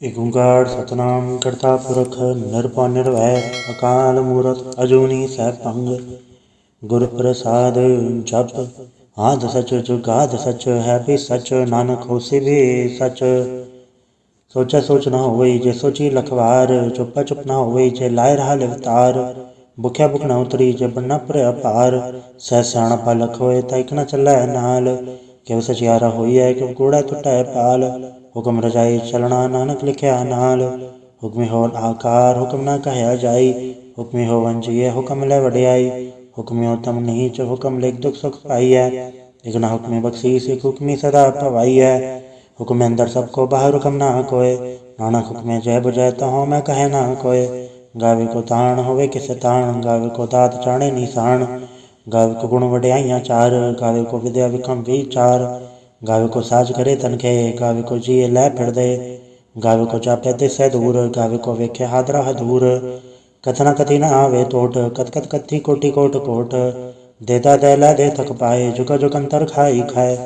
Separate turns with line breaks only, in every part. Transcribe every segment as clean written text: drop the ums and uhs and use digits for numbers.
ਏਕ ਓਂਕਾਰ सतनाम करता पुरख निरभउ निर्वैर अकाल मूरत अजूनी सैभं गुर प्रसाद जप आद सच जुगाद सच है भी सच नानक होसी भी सच। सोचा सोच न होई जे सोची लखवार चुप्पा चुप न होई जे लाए रहा लिवतार। भुख्या भुख न उतरी जे बनना भरिया पार सह सियाणा लख होए ता इक न चलै नाल। किव सचियारा होई है किव कूड़ा टुटै पाल हुक्म रजाई चलना नानक लिखिया नाल। हुक्मी होवन आकार हुक्म न कहया जाई हुक्मी होवन जिये हुक्म लै वडियाई। हुक्मी उत्तम नीच हुक्म लिख दुख सुख पाईऐ इक न हुक्मी बख्शीस इक हुक्मी सदा भवाईऐ। हुक्म अंदर सबको बाहर हुक्म ना कोय नानक हुक्मे जय बुझै तहों मैं कहे ना कोय। गावे को ताण होवे किस ताण गावे को दात जाने निशान। गावे को गुण वडियाइयां चार गावे को विद्या विक्रम विचार। गावे को साज करे तनखे गावे को जिये लै फिर दे। गावे को जापे दिसै दूर गावे को वेखे हादरा हदूर। कथना कथी न आवे तोट कथ कथ कथी कोटि कोट कोट। देता दे लै दे थक पाए झुका झुक अंतर खाई खाए।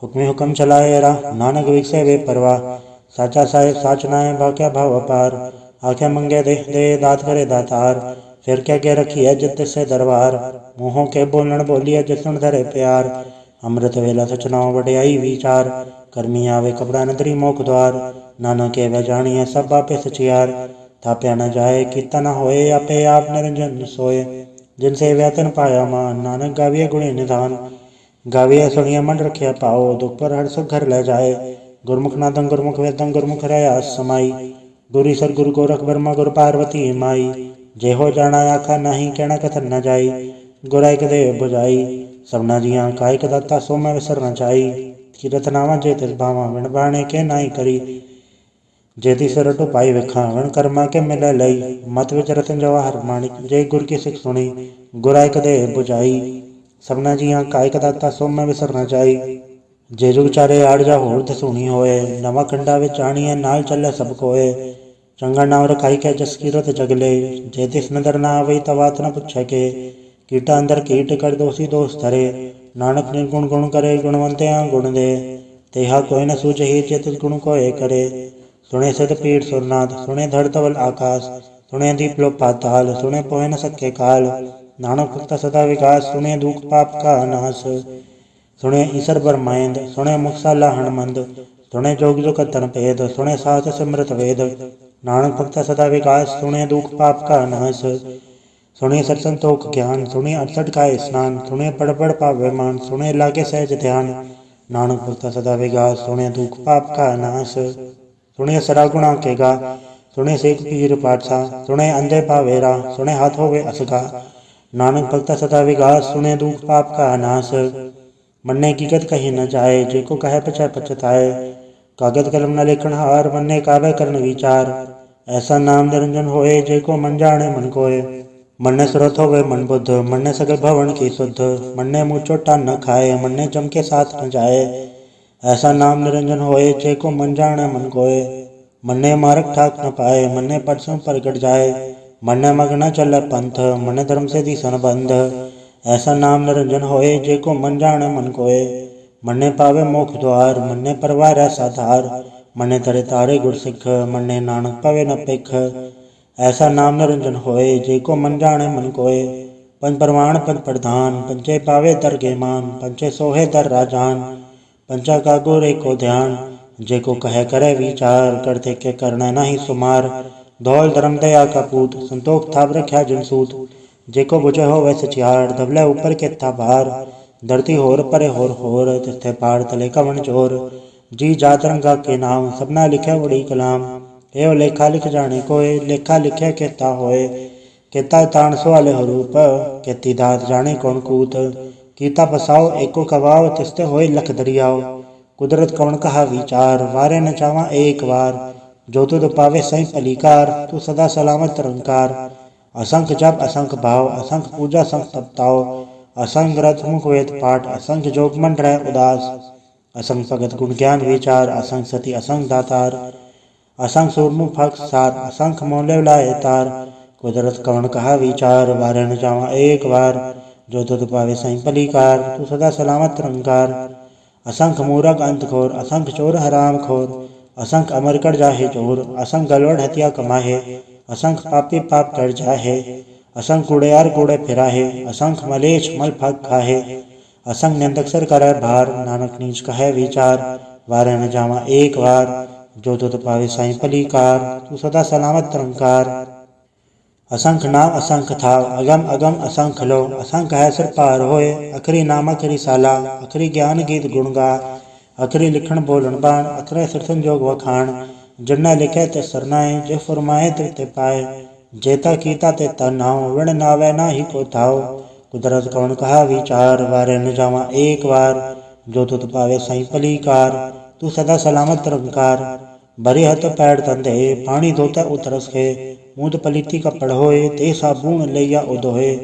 हुक्मी हुक्म चलाए रा नानक विकसे वे परवाह। साचा साहेब साचनाए बाक्या भाव अपार। आखे मंगे दे दे दात करे दातार। फिर क्या के रखी है जित से दरबार। मुँहों के बोलन बोलिए जिसण धरे प्यार। अमृत वेला सचनाओ वडियाई विचार। करमी आवे कपड़ा नदरी मोख द्वार। नानक के वह जानिए सब आपे सचियार। थाप्या न जाए कीता न होए आपे आप निरंजन सोए। जिन सेव्या तिन पाया मान नानक गाविए गुणी निधान। गाविए सुनिए मन रखिया पाओ दुख पर हर सुख घर ले जाए। गुरमुख नादं गुरमुख वेदं गुरमुख रया समाई। गुरु ईसर गुरु गोरख ब्रह्मा गुरु पार्वती माई। जे हो जाना आखा नहीं कहना कथन न जाई। गुर एक देव बुझाई सबना जिया कायक दाता सो मैं विसर न चाई। कीरत नावा जे तिस भावा विण बाणे के नाई करी। जे ती सिर टुपाई विखा विण कर्मा के मिले लई। मत विच रतन जवाहर माणिक जे गुर की सिख सुनी। गुर एक देव बुझाई सबना जिया कायक दाता सो मैं विसर न चाई। जे जुग चारे आड़ जा होर दसूनी होए नवा खंडा विच आणिए नाल चले सब कोए। चंगा नाम रखाई के जस कीरत जगले जे तिस नदर ना आवई तवात न पुछे के। कीटा अंदर कीट कर दोषी दोष धरे नानक निर्गुण गुण करे गुणवंत्या गुण दे। तेहा कोई न सूझही जे तिस गुण कोय करे। सुने सिद्ध पीठ सुरनाथ सुने धड़ धवल आकाश। सुने दीप लो पाताल सुने पोहे न सके काल। नानक भक्ता सदा विकास सुने दुख पाप का नाश। सुने ईसर बरमायंद सुने मुखसाला हणमंद। सुने जोग जो कतन भेद सुने साच सिमरत वेद। नानक भक्ता सदा विकास सुने दुख पाप का नाश। सुने सत्संतोख ज्ञान सुने 68 का स्नान। सुने पढ़ पढ़ पावे मान सुने लागे सहज ध्यान। नानक भक्ता सदा विकास सुने दुख पाप का नाश। सुने सरा गुणा के गा सुने सेक पीर पाठसा। सुने अंधे पावेरा सुने हाथ होवे असगा। नानक भक्ता सदा विकास सुने दुख पाप का नाश। मन्ने की गत कही न जाए जेको कहे पछै पछताए। कागद कलम न लेखन हार मन्ने कावे करन विचार। ऐसा नाम निरंजन होए जेको मन जाने मन कोय। मन्ने सुरत होवे मन बुद्ध मन्ने सगल भवन की शुद्ध। मन्ने मुँह चोटा न खाए मन्ने जम के साथ न जाए। ऐसा नाम निरंजन होए जेको मन जाने मन कोय। मन्ने मारक ठाक न पाए मन्ने परसों प्रगट जाए। मन्ने मग न चले पंथ मन्ने धर्म से दिसन बंध। ऐसा नाम निरंजन होए जेको मन जाने मन कोय। मन्ने पावे मोख द्वार मन्ने परवार ऐसा धार। मन्ने तरे तारे गुर सिख मन्ने नानक पावे न पिख। ऐसा नाम निरंजन होए जेको मन जाने मन कोय। पंच परवान पंच प्रधान पंचे पावे दरगे मान। पंचे सोहे दर राजान पंचा का गुर एको ध्यान। जेको कहे करे विचार करते के करना नहीं सुमार। धौल धर्म दया का पूत संतोख थाप रख्या जिन सूत। जेको बुझे हो वै सचियार धवले ऊपर के था भार। धरती होर परे होर तिस्थे पार तले कवन चोर। जी जात रंगा के नाम सबना लिखे बड़ी कलाम। एव लेखा लिख जाने कोय लेखा लिखे केता होए। केता ताण सवाले हरूप केती दात जाने कौन कूत। कीता फसाओ एको कवाव तिस्ते होए लख दरियाओ। कुदरत कवन कहा विचार वारे न चावा एक बार। जो तुद पावे सही पलीकार तू सदा सलामत रंकार। असंख जप असंख भाव असंख पूजा असंख तपताओ। असंख ग्रंथ मुख वेद पाठ असंख जोग मन रह उदास। असंख भगत गुण ज्ञान विचार असंख सती असंख दातार। असंख सूरमुख फक सार असंख मोले लाए तार। कुदरत कवन कहा विचार वारे न जावा एक बार। जो तुद पावे सही पलीकार तू सदा सलामत रंकार। असंख मूरख अंत खोर असंख चोर हराम खोर। असंख अमर कर जाहे जोर, असंख गलवड़ हत्या कमाहे, असंख पापी पाप कर जाहे, असंख कूड़ेयार कूड़े फिराहे, असंख मलेच्छ मल फग खाहे, असंख निंदक सर करे भार, नानक नीच कहे विचार, वारे न जावा एक बार, जो तुत पावे साईं पलीकार, तू सदा सलामत निरंकार। असंख नाम असंख थाव, अगम अगम असंख लो, असंख है सिर पार होए, अखरी नाम अखरी साला, अखरी ज्ञान गीत गुण गा, अखरी लिखण बोलन बाण, अखरे सिर संजोग वखाण, जिन्ना लिखे ते सरनाए, जे फरमाए ते पाए, जेता कीता ते नाव, विण नावे ना ही को थाव, कुदरत कौन कहा विचार, वारे न जावा एक बार, जो तुत पावे साईं पलीकार, तू सदा सलामत निरंकार। भरे हथ पैर तंदे, पानी धोता उतरस के, मूत पलीती कपड़ होए, ते साबुन लैया उधोए,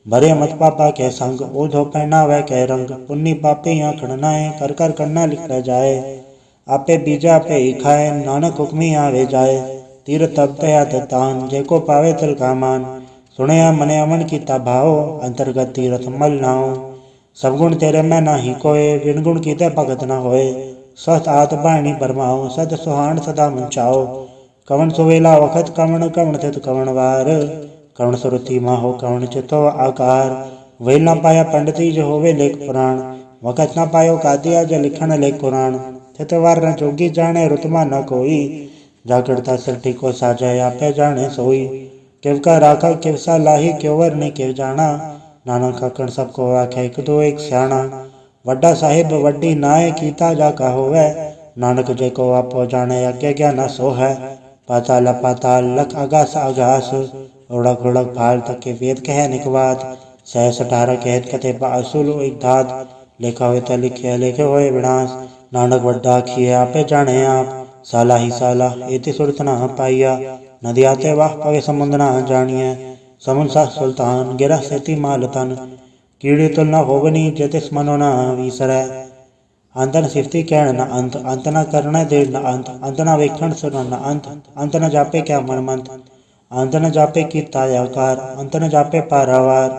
भरे मत पापा के संग, ओधो पहनावे के रंग, पुन्नी पापे या खड़नाए, कर कर करना लिख जाए, आपे बीजा आपे ही खाए, नानक हुक्मी आवे जाए, तीर तब दया दान, जेको पावे तिल का मान, सुनया मने अमन कीता भाओ, अंतर्गत तीरथ मल नाओ, सब गुण तेरे में नाही कोय, बिन गुण कीते भगत न होए, स्वस्थ आत बाणी बरमाओ, सद सुहान सदा मंचाओ, कवन सुवेला वखत कवन, कवन तित कवन वार, कवन सुरति माहो कवन चितो आकार, वेल न पाया पंडिती जो होवे लेख पुराण, वखत न पायो कादिया जो लिखण लेख कुरान, थित वार न जोगी जाने रुतमा न कोई, जागृता सृष्टि को साजय आपे जाने सोई, किव का राखा किव सा लाही, क्योवर ने किव जाना, नानक आखण सबको आखे एक दो एक स्याणा, वड्डा साहिब वड्डी नाय कीता जाका होवे, नानक जेको आपो जाने अज्ञा ज्ञान सो है, पाताल पाताल लख आगास आगास, उड़क उड़क भाल तक वेद कह निकवात, सहस अठारह कहत कथे असुल एक धात, लिखा हुए तो लिखे लिखे हुए विनाश, नानक वड्डा खिए आपे जाने आप, साला ही साला एति सुरत ना पाइया, नदी आते वाह पवे समुंद ना जानिए, समुन सा सुल्तान गिरा सेती माल तन, कीड़ी तुल न होवनी जतिस मनो न विसरै, अंतन सिफती कहण न अंत, अंत न करने दे न अंत, अंत न वेखण सुन न अंत, अंत न जापे क्या मन मंत, अंत न जापे की तायाकार, अंत न जापे पारावार,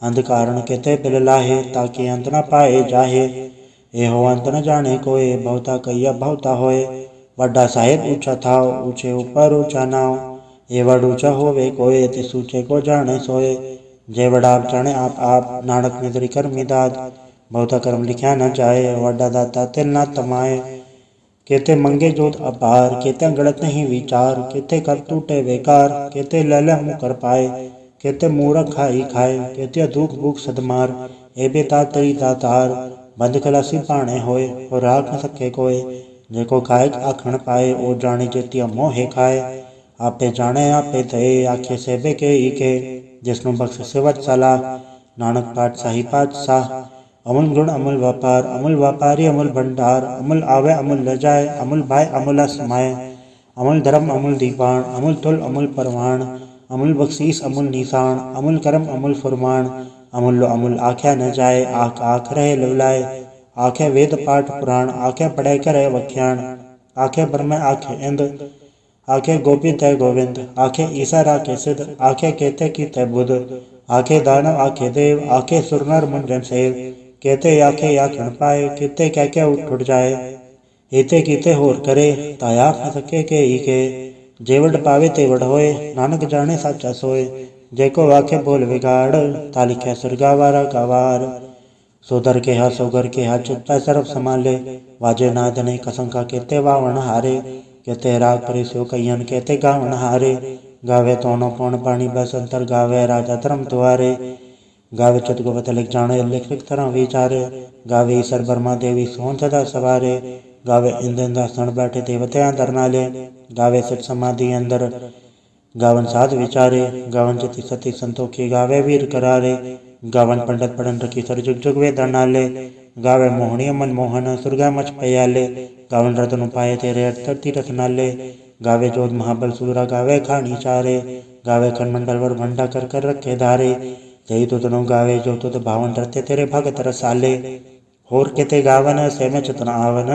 अंध कारण केते बिल लाहे, ताकि अंत न पाए जाहे, एहो अंत न जाने कोय, बहुता कहिया बहुता होए, वड्डा साहेब ऊंचा थाव, ऊंचे ऊपर ऊंचा नाव, ये वड ऊंचा होवे कोय, तिस ऊंचे को जाने सोए, जय वडा आप जाने आप, नानक निदरी कर्मी दात, बहुता कर्म लिखा न जाए, वड्डा दाता तिल न तमाए, केते मंगे जोत अपार, केते गलत नहीं विचार, केते कर टूटे बेकार, केते लैले मुँह कर पाए, केते मूरख खाई खाए, केते दुख भूख सदमार, एबे तातरी दातार, बंद खलासी पाने होए, और राख न सके कोय, जेको खाए आखण पाए, ओ जाने जेतिया मोहे खाए, आपे जाने आपे थे, आखे सेबे के ही के, जिसनु बख्श सिवत सलाह, नानक पातशाही पातशाह, अमूल गुण अमूल व्यापारी अमूल भंडार, अमूल आवे अमूल ल जाए, अमूल भाई अमूल समाए, अमूल धर्म अमूल दीपान, अमूल तुल अमूल परवान, अमूल बख्शीस अमूल निशान, अमूल कर्म अमूल फुरमान, अमूल अमूल आख्या न जाए, आख आख रहे लवलाए, आखे वेद पाठ पुराण, आखे पढ़े करे वख्याण, आखे ब्रह्म आखे इंद, आखे गोपी तय गोविंद, आखे ईसा आखे सिद्ध, आखे केते की तय बुध, आखे दानव आखे देव, आखे सुरनर मुंजन सेव, केते आखे आखण पाए, किते क्या क्या उठ जाए, एते कीते होर करे, ताया न सके के ही के, जेवड पावे तेवड होए, नानक जाने साचा सोए, जेको आखे बोल बिगाड़, तालिखे सुरगावारा गवार, सोदर के हा सोगर के हा चित्ता सर्व संभाले, वाजे नाद ने कसंका केते वावण हारे, केते राग परिसो कयन केते गावण हारे, गावे तोनो पौन पानी बसंतर, गावे राजा धर्म द्वारे, गावे चतुगवत लिख जाने लिख लिख तरह विचारे, गावे ईश्वर ब्रह्मा देवी सोन सदा सवारे, गावे इंद्र दासन बैठे देवते अंदर नाले, गावे सच समाधि अंदर, गावन साध विचारे, गावन जति सती संतोखी, गावे वीर करारे, गावन पंडित पढ़न रखी सर जुग जुग वे नाले, गावे मोहनी मन मोहन सुरगा मच पयाले, गावन रतन पाए तेरे तीरथ नाले, गावे जोध महाबल सूरा, गावे खानी चारे, गावे खंडमंडल वर भंडा कर कर रखे धारे, तेई तो तनु गावे जो तुत भावन रते तेरे भगत रसाले, होर केते गावन से में चतन आवन,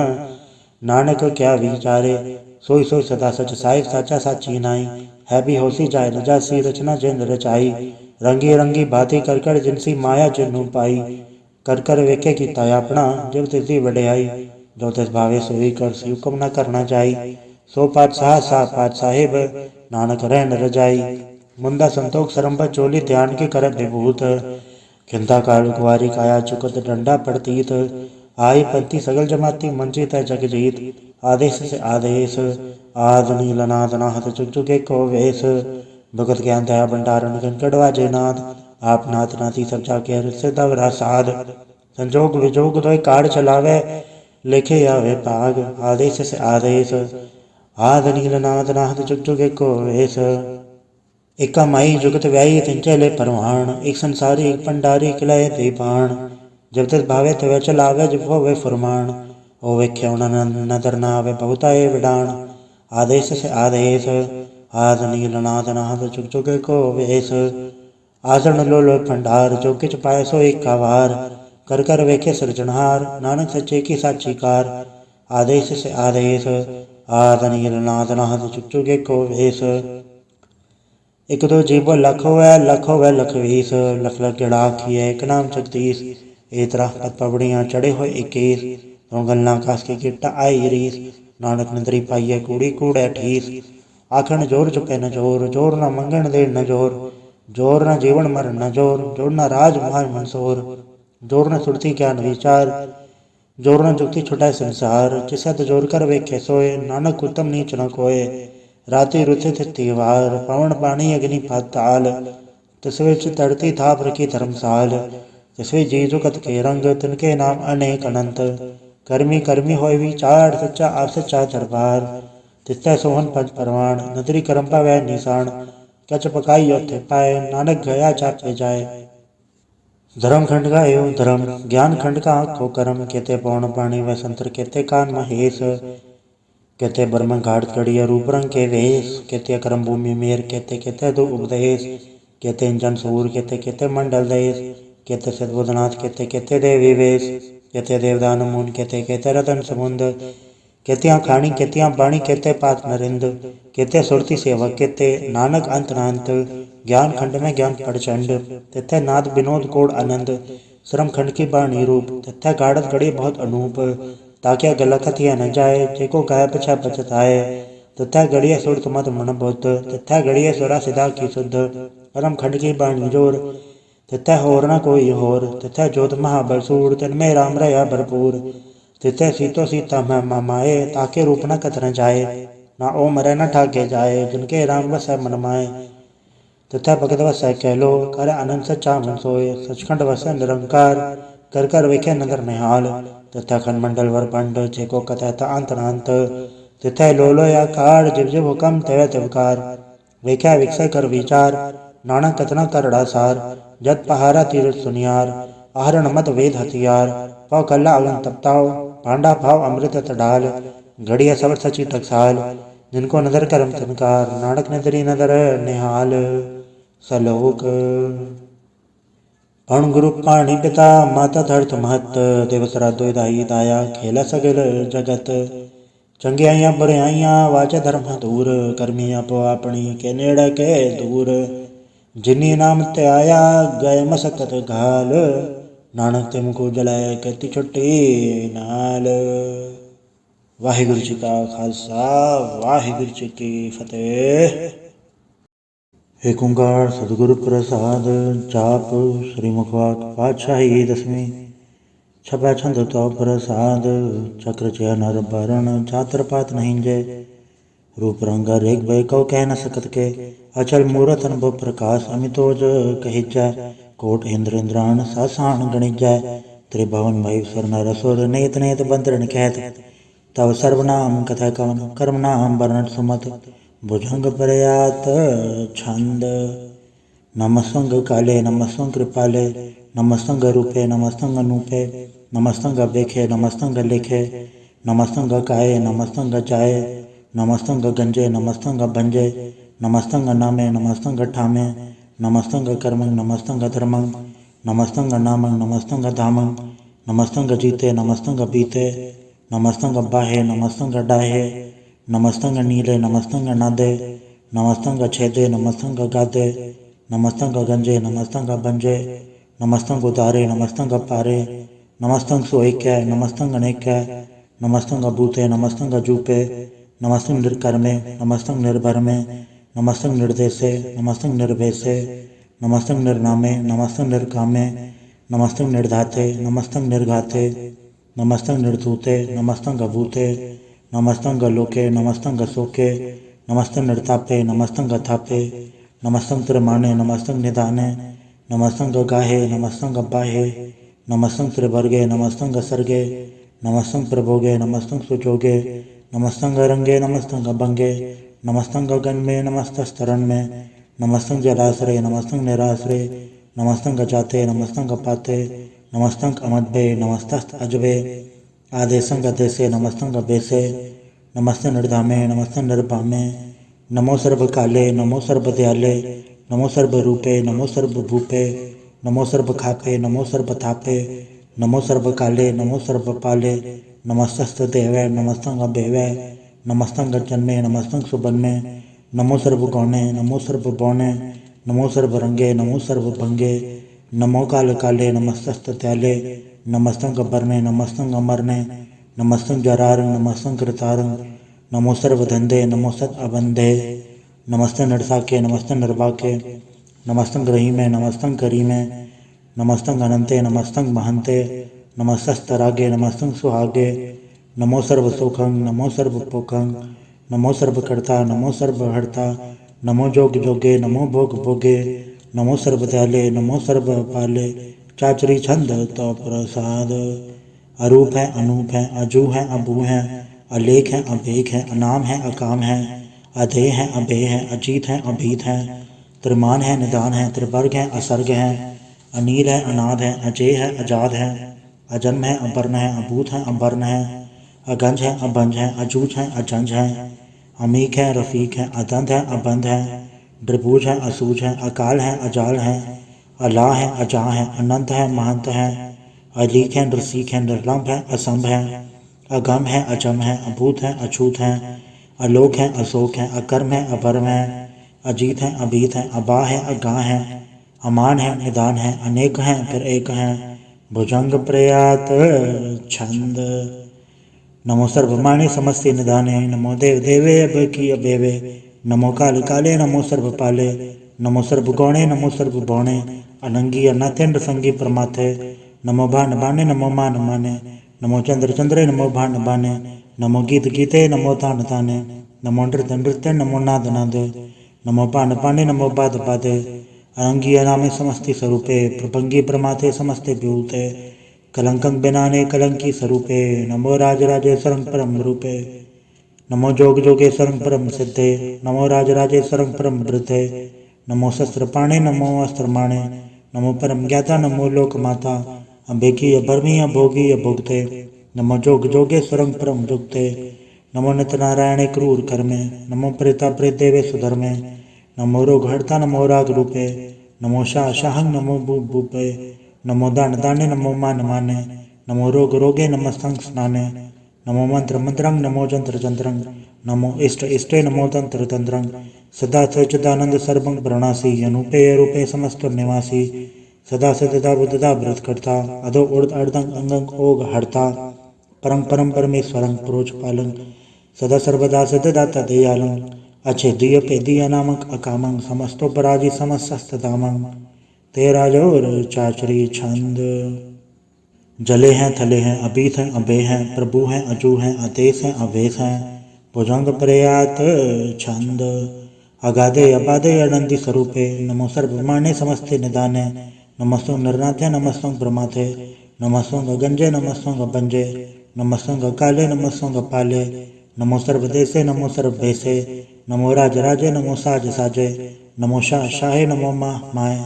नानक क्या विचारे, सोई सोई सदा सच साहिब साचा साची नाई, है भी होसी जाय न जासी रचना जिन रचाई, रंगी रंगी भांति कर कर जिनसी माया जिन्नु पाई, कर कर वेखे की ताया अपना जब तिसी वड्याई, जो तिस भावे सोई कर हुक्म न करना जाई। सो पातशाह सा पात साहिब नानक रहन रजाई। मुंदा संतोख सरम्भ चोली ध्यान के कर विभूत। खिंता काल कुआरी काया चुकत डंडा पड़तीत। आई पंथी सगल जमाती मंची तय जग जीत। आदेश से आदेश आद नील नाद नाहत चुग चुगे को वेश। भगत ज्ञान दया भंडारण गणगढ़वा जयनाथ। आप नाथ नाथी सब जाके सिद्धवरा साध। संजोग विजोग दोय कार चलावे लेखे आवे पाग। आदेश से आदेश आद नील नाद नाहत चुग चुगे को वेश। एका माई जुगत व्याई तिंचे ले परवान। एक संसारी एक भंडारी किलाए दे बाण। जब तक भावे तवे चलावे जब होवे फुरमान। ओ वेख्या नदर ना आवे बहुताए विडान। आदेश से आदेश आद नील नाद नाहत चुग चुगे को वेश। आसन लो लो भंडार जो किच पाए सो एक का वार। कर कर वेखे सृजनहार नानक सच्चे की साची कार। आदेश से आदेश आद नील नाद नाहत चुग चुगे को वेश। एक दो जीवो लख होवै लख वीस। लख लख गेड़ा आखिए एक नाम जगदीश। ए तरह पत पबड़ियाँ चढ़े होए इक्कीस। तो गलना कास की किट्टा आई रीस। नानक नदरी पाइए कूड़ी कूड़े ठीस। आखन जोर चुके न जोर जोर न मंगन दे न जोर। जोर न जीवन मर न जोर जोर न राज मार मंसोर। जोर न सुरती ज्ञान विचार जोर न जुक्ति छुटाए संसार। जिसत जोर कर वेखे सोए नानक उत्तम नीच न कोय। राति रुथित तिवार पवन पानी अग्नि पाताल। तस्वे धरती थाप रखी धर्मसाल। तस्वे जीजु कत के रंग तिनके नाम अनेक अनंत। कर्मी कर्मी होय विचार सच्चा आप सच्चा दरबार। तिस्ते सोहन पंच परवान नदरी करम पावै निशान। कच पकाई योथे पाए नानक गया चापे जाए। धर्म खंड का एवं धर्म ज्ञान खंड का आँखों कर्म। कहते पौन पानी व संतर कहते कान महेश। कहते ब्रह्म घाट कड़िया रूप रंग के वेश। कहते अक्रम भूमि मेर कहते कहते दो उपदेश। कहते इंजन सूर कहते कहते मंडल देश। कहते सदबुदनाथ कहते कहते देवी वेश। कहते देवदान मुन कहते कहते रतन समुंद। कहतियाँ खाणी कहतियाँ बाणी कहते पात नरिंद। कहते सुरती सेवक कहते नानक अंत नांत। ज्ञान खंड में ज्ञान प्रचंड तथा नाद विनोद कोड आनंद। श्रम खंड की बाणी रूप तथा गाड़त गड़ी बहुत अनूप। ताकि गलत या न जाए जेको गाय पछा बचताए। तथा गड़िया सुरत मत मन बुद्ध तथा गड़िया सुरा सिधा की शुद्ध। परम खंड की बाणी जोर तथा होर न कोई होर। तथा जोत महाबल सूर तनमें राम रया भरपूर। तथा सीतो सीता में ममाए ताके रूप न कतर जाए। ना ओ मरे न ठाके जाए जिनके राम बस मन माए। तथा भगत वस कह लो कर आनंद सच्चा मन सोए। सचखंड वस निरंकार कर कर वेखे नगर निहाल। तथा खंडमंडल वर पंड जेको कथता अंत नांत। तिथै लोलो या कार जिव जिव हुकम तव तिवकार। वेख्या विकसय कर विचार नानक कथना करड़ा सार। जत पहारा तीरथ सुनियार आहरण मत वेद हथियार। पौ कल्ला अगन तपताओ पांडा भाव अमृत तडाल। घड़िया सवर सची टकसाल जिनको नदर करम तनकार। नानक नदरी नदर निहाल सलोक। पौन गुरु पाणी पिता माता धरत महत। दिवसरा दुदाई दाया खेला सगल जगत। चंगियाइयां बुराइयां वाचा धर्म दूर। कर्मी आपो अपनी के नेड़ के दूर। जिनी नाम ते आया गए मसकत घाल। नानक ते मुको जलाए कहती छुट्टी नाल। वाहिगुरु जी का खालसा वाहिगुरु जी की फतेह। एक ओंकार सतगुरु प्रसाद जाप श्री मुखवाक पातशाही दसवीं। छपा छंद तो प्रसाद चक्र चय नर भरण चातर पात नहीं जय। रूप रंग रेख भय कौ कह न सकत के। अचल मूरत अनुभव प्रकाश अमितोज कहिजै। कोट इंद्र इंद्राण सासान गणिजै। त्रिभुवन महेश्वर नर असुर नेत नेत बंदरण कहत। तव सर्वनाम कथा कवन कर्म नाम वर्णन सुमत। भुजंग प्रयात छंद नमस्तंग काले नमस्तंग कृपाले। नमस्तंग रूपे नमस्तंग अनूपे। नमस्तंग अवेखे नमस्तंग लेखे। नमस्तंग काये नमस्तंग जाये। नमस्तंग गंजे नमस्तंग भंजे। नमस्तंग नामे नमस्तंग ठामे। नमस्तंग कर्मं नमस्तंग धर्मं। नमस्तंग नामं नमस्तंग धामं। नमस्तंग जीते नमस्तंग बीते। नमस्तंग बाहे नमस्तंग डाहे। नमस्तंग नीले नमस्तंग नादे। नमस्तंग छेदे नमस्तंग गादे। नमस्तंग गंजे नमस्तंग भंजे। नमस्तंग उदारे नमस्तंग पारे। नमस्तंग सुएक्य नमस्तंग अनेक्य। नमस्तंग अभूते नमस्तंग अजूपे नमस्तंग निर्कर्मे नमस्तंग निर्भरमे नमस्तंग निर्देशे नमस्तंग निर्भेसे नमस्तंग निर्नामे नमस्तंग निर्कामे नमस्तंग निर्धाते नमस्तंग निर्घाते नमस्तंग निर्धूते नमस्तंग अभूते नमस्तंग लोके नमस्तंग अशोके नमस्तंग निर्तापे नमस्तंग अथापे नमस्तंग त्रिमाणे नमस्तंग निदाने नमस्तंग गाहे नमस्तंग बाहे नमस्तंग त्रिवर्गे नमस्तंग सर्गे नमस्तंग प्रभोगे नमस्तंग सुजोगे नमस्तंग रंगे नमस्तंग अभंगे नमस्तंग गगन में नमस्तस्तरण में नमस्तंग जलाश्रय नमस्तंग निराश्रय नमस्तंग अजाते नमस्तंग अपाते नमस्तंग अमद्भे नमस्तस्त अजबे आदेशंग अदेशे नमस्तंग अबेसे नमस्ते निर्धामे नमस्ते निर्भामे नमो सर्वकाले नमो सर्वदयाले नमो सर्वरूपे नमो सर्वभूपे नमो सर्वखापे नमो सर्वथापे नमो सर्वकाले नमो सर्वपाले नमस्तस्तदेवै नमस्तंग अभेवै नमस्तंग जन्मे नमस्तंग सुबन्मे नमो सर्वगौणे नमो सर्वबौणे नमो सर्वरंगे नमो सर्वभंगे नमो काल काले नमस्तस्तत्याले नमस्तंग अबरने नमस्तंग अमरने नमस्तंग जरारंग नमस्तंग कृतारंग नमो सर्वधंधे नमो सत अबंधे नमस्ते नरसाके नमस्ते निर्वाके नमस्तंग रहीमे नमस्तंग करीमे नमस्तंग अनंते नमस्तंग महंते नमस्तस्तरागे नमस्तंग सुहागे नमो सर्वसुखं नमो सर्वपोखं नमो सर्वकर्ता नमो सर्वहर्ता नमो जोग जोगे नमो भोग भोगे नमो सर्वदयाले नमो सर्वपाले चाचरी छंद तो प्रसाद अरूप है अनूप है अजू है अबू है अलेख है अभेख है अनाम है अकाम है अधेय है अभेय है अजीत है अभीत है त्रिमान है निदान है त्रिवर्ग है असर्ग है अनील है अनाद है अजय है अजाद है अजन्म है अवर्ण है अभूत है अवर्ण है अगंज है अभंज है अजूज है अजंज है अमीक है रफीक है अदंत है अबंध है द्रिभुज है असूज है अकाल है अजाल है अला है अजा है अनंत है महंत है अलीक है नृसिक है निर्लम्ब है असंभ है अगम है अजम है अभूत है अछूत है अलोक है अशोक है अकर्म है अभर्म है अजीत है अभीत है अबा है अगा है अमान है निदान है अनेक है फिर एक है भुजंग प्रयात छंद नमो सर्वमाणे समस्ते निदाने नमो देव देवे अब की अबेवे नमो काल काले नमो सर्वपाले नमो सर्वगौणे नमो सर्वभौणे अनंगी अनाथेन्द्र संगी परमाथे नमो भान भाने नमो मान माने नमो चंद्र चंद्रे नमो भान भाने नमो गीत गीते नमो तान ताने नमो नृत्य नृत्य नमो नाद नादे नमो पान पाने नमो बाद पादे अनंगी अनामे समस्ति स्वरूपे प्रभंगी प्रमाथे समस्ते विभूते कलंकं बिनाने कलंकी स्वरूपे नमो राजराजेश्वरं परम रूपे नमो जोग जोगेश्वरं परम सिद्धे नमो राजराजेश्वरं परम वृद्धे नमो शस्त्रपाणे नमो अस्त्रमाणे नमो परम ज्ञाता नमो लोकमाता अभेकी अभर्मी अभोगी अभोगते नमो जोग जोगेश्वरं परम जुगते नमो नित्यनारायणे क्रूर कर्मे नमो प्रेता प्रेत देवे सुधर्मे नमो रोग हर्ता नमो राग रूपे नमो शाह शाहं नमो भूप भूपे नमो दान दाने नमो मान माने नमो रोग रोगे नमस्तंग स्नाने नमो मंत्र मंत्रंग नमो जंत्र जंत्रंग नमो इष्ट इष्टे नमो तंत्र तंत्रंग सदा सच्चिदानंद सर्वं प्रणासी अनुपे रूपे समस्त निवासी सदा सदा बुद्धदा व्रत करता अधो उर्द अर्धंग अंगंग ओग हरता परम परम परमेश्वरं प्रोच पालं सदा सर्वदा सदाता दयालं अच्छेदीय पेदीय नामक अकामं समस्तोपराजी समस्तस्तदामं तेरा जोर चाचरी छंद जले हैं थले हैं अबीत हैं अबे हैं प्रभु हैं अजू हैं अतेश हैं अवेश हैं भुजंग प्रयात छंद अगाधे अबाधे अनंदी स्वरूपे नमो सर्वमाने समस्ते निदाने नमस्तुं निर्नाथे नमस्तुं ब्रह्माथे नमस्तुं गंजे नमस्तुं अबंजे नमस्तुं अकाले नमस्तुं अपाले नमो सर्वदेशे नमो सर्वभेसे नमो राजराजे नमो साज साजे नमो शाह शाहे नमो माह माए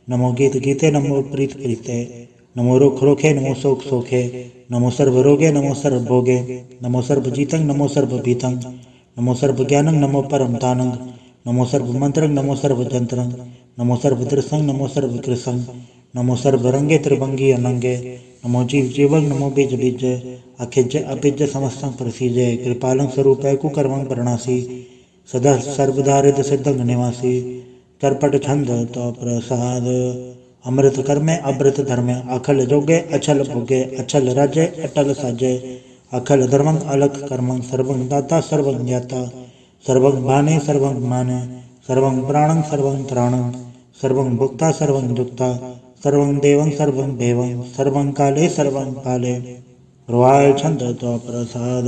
नमो गीत गीते नमो प्रीत प्रीते नमो रुख रुखे नमो शोक शोखे नमो सर्वरोगे नमो सर्वभोगे नमो सर्वजीतं नमो सर्वभीतं नमो सर्वज्ञानं नमो परम तानं नमो सर्वमंत्रं नमो सर्वजंत्रं नमो सर्वदृशं नमो सर्वकृशं नमो सर्वरंगे त्रिभंगी अनंगे नमो जीव जीवं नमो बीज बीज अखिज अपिज समस्तं प्रसीजे कृपालं स्वरूपै कुकर्मं प्रणासी सदा सर्वदारिद सिद्धं निवासी करपट छंद तो प्रसाद अमृत कर्मे अमृत धर्मे अखल जोगे अछल भोगे अछल राजे अटल साजे अखल धर्मं अलख कर्मं सर्वं दाता सर्वं ज्ञाता सर्वं माने सर्वं माने सर्वं प्राणं सर्वं त्राणं सर्वं भुक्ता सर्वं दुक्ता सर्वं देवं सर्वं देवं सर्वं काले सर्वं काले रुआल छंद तो प्रसाद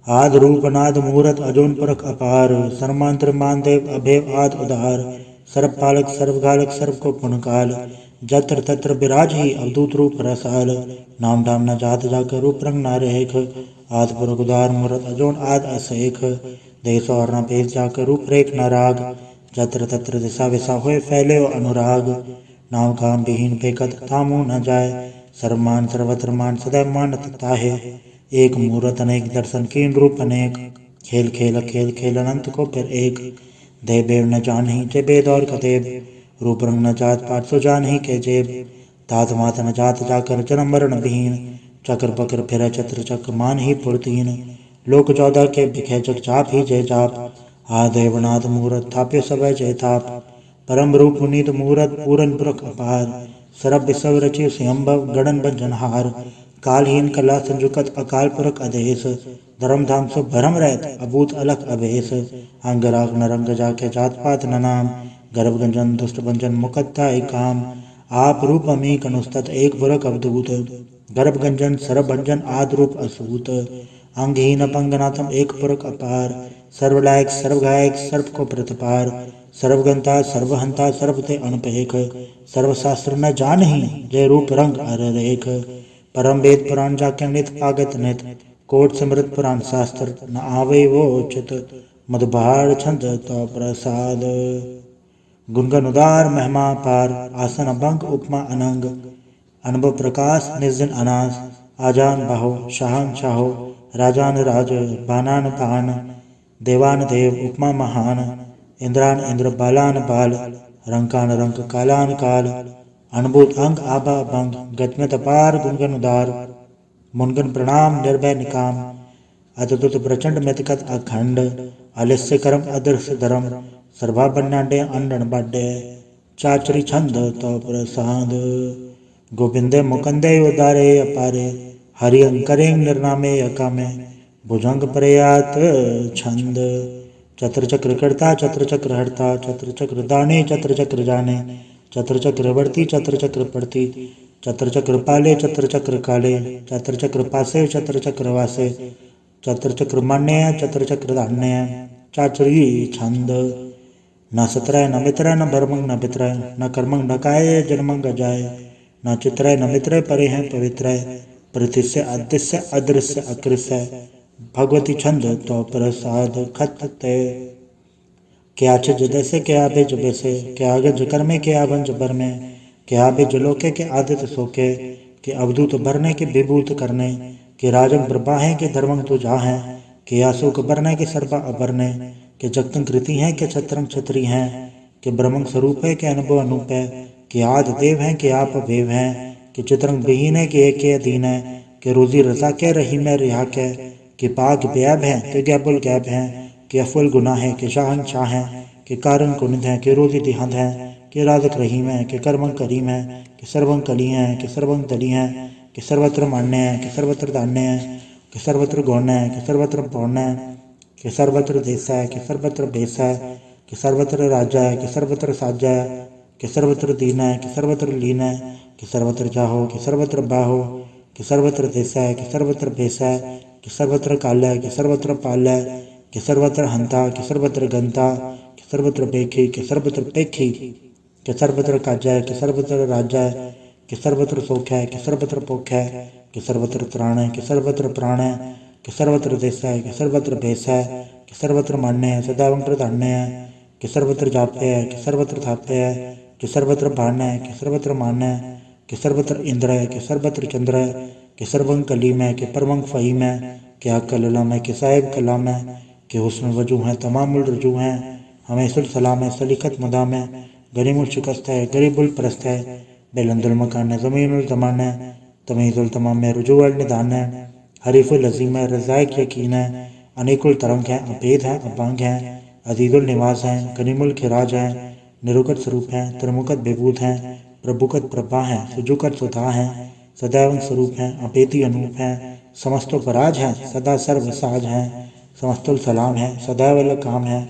आद रूप नाद मूरत अजोन परख अपार सर्मांतर मानदेव अभेव आद उदार सर्व पालक सर्वघालक सर्व को पुनकाल जत्र तत्र विराज ही अवधूत रूप रसाल नाम धाम न जात जाकर रूप रंग न रेख आद पुरख उदार मूरत अजोन आद असेख देश और न भेद जाकर रूप रेख न राग जत्र तत्र दिशा विशा हुए फैले अनुराग नाम काम विहीन बेकत थामू न जाए सर्वमान सर्वत्र मान सदैव मानत ताहे एक मूरत अनेक दर्शन कीन रूप अनेक खेल खेल खेल खेल अनंत को फिर एक देव बेव न जान ही जे बेद और कदेव रूप रंग न जात पात सो जान ही के जेब तात मात न जात जाकर जन्म मरण विहीन चक्र बकर फिर चत्र चक्र मान ही पुरतीन लोक 14 के बिखे जग चाप ही जय जाप आदेवनाथ मूरत थाप्य सब जय थाप परम रूप पुनीत मूरत पूरन पुरख अपार सरब विसव रचि स्वयंभव गणन बंजनहार कालहीन कला संजुकत अकाल पुरख अधेश धर्म धाम सो भरम रहत अभूत अलख अभेश अंग राग नरंग जाके जात पात न नाम गर्भ गंजन दुष्ट भंजन मुकत्ता एक काम आप रूप अमीक अनुस्तत एक पुरख अवधूत गर्भ गंजन सरब भंजन आद रूप असूत अंगहीन अपंगनाथम एक पुरख अपार सर्वलायक सर्वगायक सर्व को प्रतिपार सर्वगंता सर्वहंता सर्वते अनपेख सर्वशास्त्र न जान ही जय रूप रंग अर रेख परम वेद पुराण जाके नित पागत नित कोट समृत पुराण शास्त्र न आवे वो उचित मधुबार छंद तो प्रसाद गुणगन उदार महिमा पार आसन अभंग उपमा अनंग अनुभव प्रकाश निर्जन अनास आजान बाहो शाहन शाहो राजान राज बानान पान देवान देव उपमा महान इंद्रान इंद्र बालान बाल रंकान रंक कालान काल अनुभूत अंग आभा भंग गतमत अपार गुणगन उदार मुनगन प्रणाम निर्भय निकाम अद्भुत प्रचंड मितकत अखंड आलस्य करम अदृश्य धर्म सर्वा बन्नाडे अंडन बाडे चाचरी छंद तो प्रसाद गोविंदे मुकंदे उदारे अपारे हरि अंकरें निर्नामे अकामे भुजंग प्रयात छंद चत्र चक्र करता चत्र चक्र हरता चत्र चक्र दाने चत्र चक्र जाने चत्र चक्र वर्ती चत्र चक्र पड़ती चत्र चक्र पाले चत्र चक्र काले चत्र चक्र पासे चत्र चक्र वासे चत्र चक्र मान्य चत्र चक्र धान्य चाचरी छंद न सत्रय न मित्रय न भरमंग न पित्रय न कर्मंग न काय जन्मंग जाय न चित्रय न मित्रय परे हैं पवित्रय प्रतिस्य अदृश्य अदृश्य अकृष्य भगवती छंद तो प्रसाद खत्ते क्या छिज जैसे क्या भेज वैसे क्या गज कर में क्या वंज भर में क्या भेज लोके के आदित्य सोके के अवधूत भरने के विभूत करने के राजन प्रभा है के धर्मंग तुझा है के आशोक भरने के सर्वा अभरने के जगतंग कृति है के छत्रंग छत्री हैं के ब्रह्मंग स्वरूप है के अनुभव अनूप है के आद देव है के आप भेव है के चित्रंग विहीन है के एक के अधीन है के रोजी रजा के रही में रिहा के पाक ब्याब है के गैबुल गैब है के अफुल गुनाह है के शाहन शाह है के कारण कुनिध है के रोजी दिहंद है के राजक रहीम है के कर्मंग करीम है के सर्वंग कली है के सर्वंग तली है के सर्वत्र मान्य है के सर्वत्र दान्य है के सर्वत्र गौण है के सर्वत्र पौर्ण है के सर्वत्र देश है के सर्वत्र बेस है कि सर्वत्र राजा है कि सर्वत्र साजा है कि सर्वत्र दीन है कि सर्वत्र लीन है कि सर्वत्र जाहो कि सर्वत्र बाहो कि सर्वत्र देश है कि सर्वत्र भेष है कि सर्वत्र काल है कि सर्वत्र पाल है कि सर्वत्र हंता कि सर्वत्र गंता कि सर्वत्र बेखी कि सर्वत्र पेखी कि सर्वत्र काजा है कि सर्वत्र राजा है कि सर्वत्र सोख है कि सर्वत्र पोख है कि सर्वत्र त्राण है कि सर्वत्र प्राण है कि सर्वत्र देश है कि सर्वत्र भेष है कि सर्वत्र मान्य है सदावंत्र धान्य है कि सर्वत्र जाप्य है कि सर्वत्र थाप्य है कि सर्वत्र भान है कि सर्वत्र मान है कि सर्वत्र इंद्र है कि सर्वत्र चंद्र है कि सर्वंग कलीम है कि परमंग फहीम है कि अकलम है कि साहिब कलाम है कि हुस्न वजू है तमामुल रजू है हमें सुल सलाम है सलीकत मदाम है गरीमुल शिकस्त है गरीबुल परस्त है बेलंदुल मकान है ज़मीनुल ज़मान है तमीज़ुल तमाम है रुजूअल निदान है हरीफुल अज़ीम है रज़ाइक यकीन है अनेकुल तरंग है अभेद है अपांग है अजीजुल निवास है करीमुल खिराज है निरुकत स्वरूप है त्रिमुकत बेबूत है प्रभुकत प्रभा है सुजुकत सुधा है सदैव स्वरूप हैं, अपेति अनूप हैं, समस्तो पराज हैं, सदा सर्व साज हैं, समस्तुल सलाम है, सदैव काम है,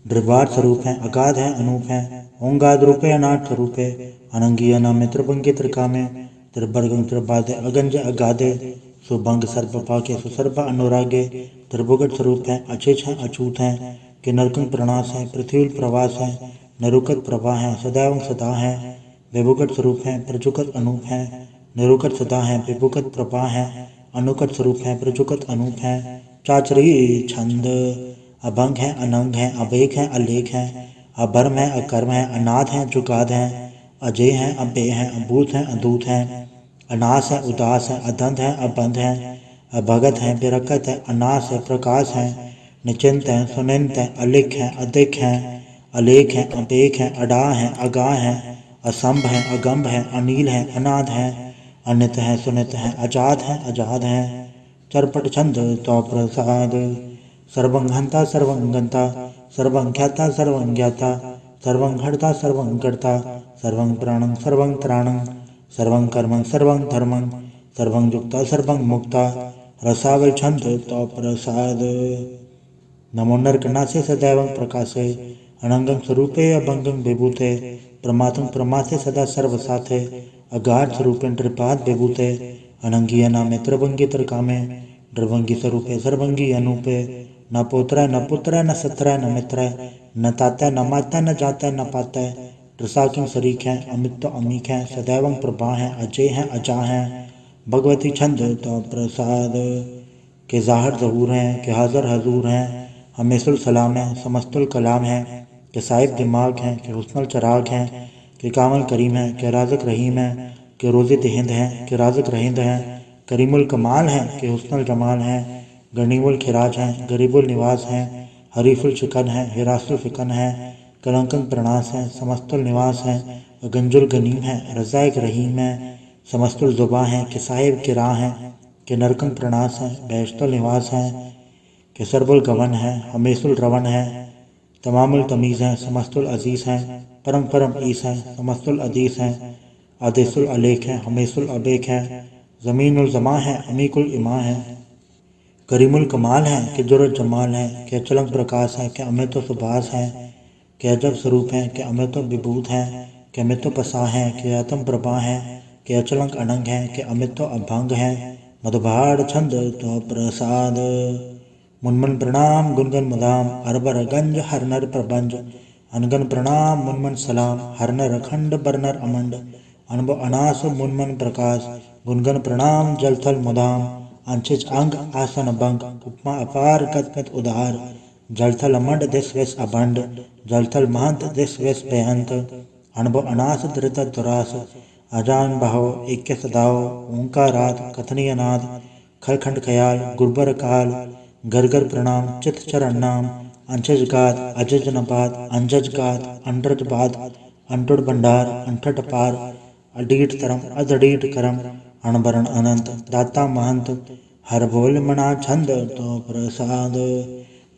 द्रिवार स्वरूप हैं, अगाध हैं, अनूप हैं, ओंगाद रूपे अनाथ स्वरूपे, अनंगीय नाम त्रिभंगे त्रिकामे, त्रिभर्गं त्रिबाधे अगंज अगाधे, सुभंग सर्प पाके सुसर्प अनुरागे, त्रिभुगट स्वरूप हैं, अचेच हैं, अछूत हैं, कि नरकंग प्रणास हैं, पृथ्वी प्रवास हैं, निरुकत प्रभा हैं, सदैव सदा हैं, विभुगत स्वरूप हैं, प्रजुकत अनूप हैं, निरुकत सदा हैं, विभुगत प्रभा हैं, अनुकट स्वरूप हैं, प्रजुकत अनूप हैं, चाचरी छंद अभंग हैं, अनंग हैं, अवेक हैं, अलेख हैं, अभर्म हैं, अकर्म हैं, अनाथ हैं, जुगाद हैं, अजय हैं, अव्यय हैं, अभूत हैं, अदूत हैं, अनास है, उदास है, अदंत है, अबंध है, अभगत है, बिरकत है, अनास है, प्रकाश है, निचिंत है, सुनिंत है, अलिख है, अधिक है, अलेख है, अपेक है, अडा है, अगा है, असंभ है, अगंभ है, अनील है, अनाद है, अनित है, सुनित है, अजात है, अजाद है, चरपट छंद तो प्रसाद, सर्वं हंता सर्वं गंता, सर्वं ख्याता सर्वं ज्ञाता, सर्वं हर्ता सर्वं कर्ता, सर्वं प्राणं सर्वं त्राणं, सर्वं कर्मं सर्वं धर्मं, सर्वं युक्ता सर्वं मुक्ता, रसावल छंद तो प्रसाद। नमो नरकनासे सदैव प्रकाशे, अनंगं स्वरूपे अभंगं विभूते, प्रमातं प्रमासे सदा सर्वसाथे, अगाध स्वरूपे त्रिपाद विभूते, अनंगीय नामे त्रिभंगी त्रिकामे, द्रवंगी स्वरूपे सर्वंगी अनूपे, न पोत्र न पुत्र न सत्र न मित्र, न ताता न माता न जाता न पाता, रसाकिं शरीक हैं, अमित तो अमीक हैं, सदैवं प्रभा हैं, अजय हैं, अजा हैं, भगवती छंद तो प्रसाद, के ज़ाहिर ज़हूर हैं, के हाज़र हजूर हैं, हमेशुल सलाम हैं, समस्तुल कलाम हैं, के साहिब दिमाग हैं, के हुस्नुल चराग हैं, के कामल करीम हैं, के राज़क रहीम हैं, के रोज़े हिंद हैं, के राज़क रहिंद हैं, करीमुल कमाल हैं, के हुस्नुल जमाल हैं, गनीमुल खिराज हैं, गरीबुल निवास हैं, हरीफुल शिकन हैं, हिरासुल फिकन हैं, कलंकन प्रणास हैं, समस्तुल निवास हैं, गंजुल गनीम हैं, रज़ाइक रहीम हैं, समस्तुल जुबा हैं, के साहिब के राह हैं, के नरकंग प्रणास हैं, बहश्तुल निवास हैं, के सरबुल गवन हैं, हमेशुल रवन हैं, तमामुल तमीज़ हैं, समस्तुल अजीज़ हैं, परम परम ईस हैं, समस्तुल अदीस हैं, आदेशुल अलेख हैं, हमेशुल अबेक हैं, ज़मीनुल जमा हैं, अमीकुल इमा हैं, करीमुल कमाल हैं, के जुरत जमाल हैं, के अचलंग प्रकाश हैं, के अमित सुभाष हैं, के अजब स्वरूप हैं, के अमित विभूत हैं, के अमित पसा हैं, के आत्म प्रभा हैं, के अचलंग अनंग हैं, के अमित अभंग हैं, मधुभाड़ छंद तो प्रसाद, मुनमन प्रणाम गुनगन मुदाम, अरबर गंज हरनर प्रबंज, अनगन प्रणाम मुनमन सलाम, हरनर अखंड बरनर अमंड, अनब अनास मुनमन प्रकाश, गुनगन प्रणाम जलथल मुदाम, अंशिज अंग आसन भंग, उपमा अपार कत उदार, जलथल अमंड दिस वेश अभंड, जलथल महंत दिस वेश बेहंत, अनब अनास धृत दुरास, अजान भाव एक सदाओ, ओंकारात कथनीय नाद, खलखंड खयाल गुरबर काल, गरगर प्रणाम चित चरण नाम, अंशज गात अजज नपात, अंजज गात अंडरज बाद, अंटुड़ भंडार अंठट पार, अडीट तरम अदडीट करम, अणबरण अनंत दाता महंत, हर बोल मना छंद तो प्रसाद,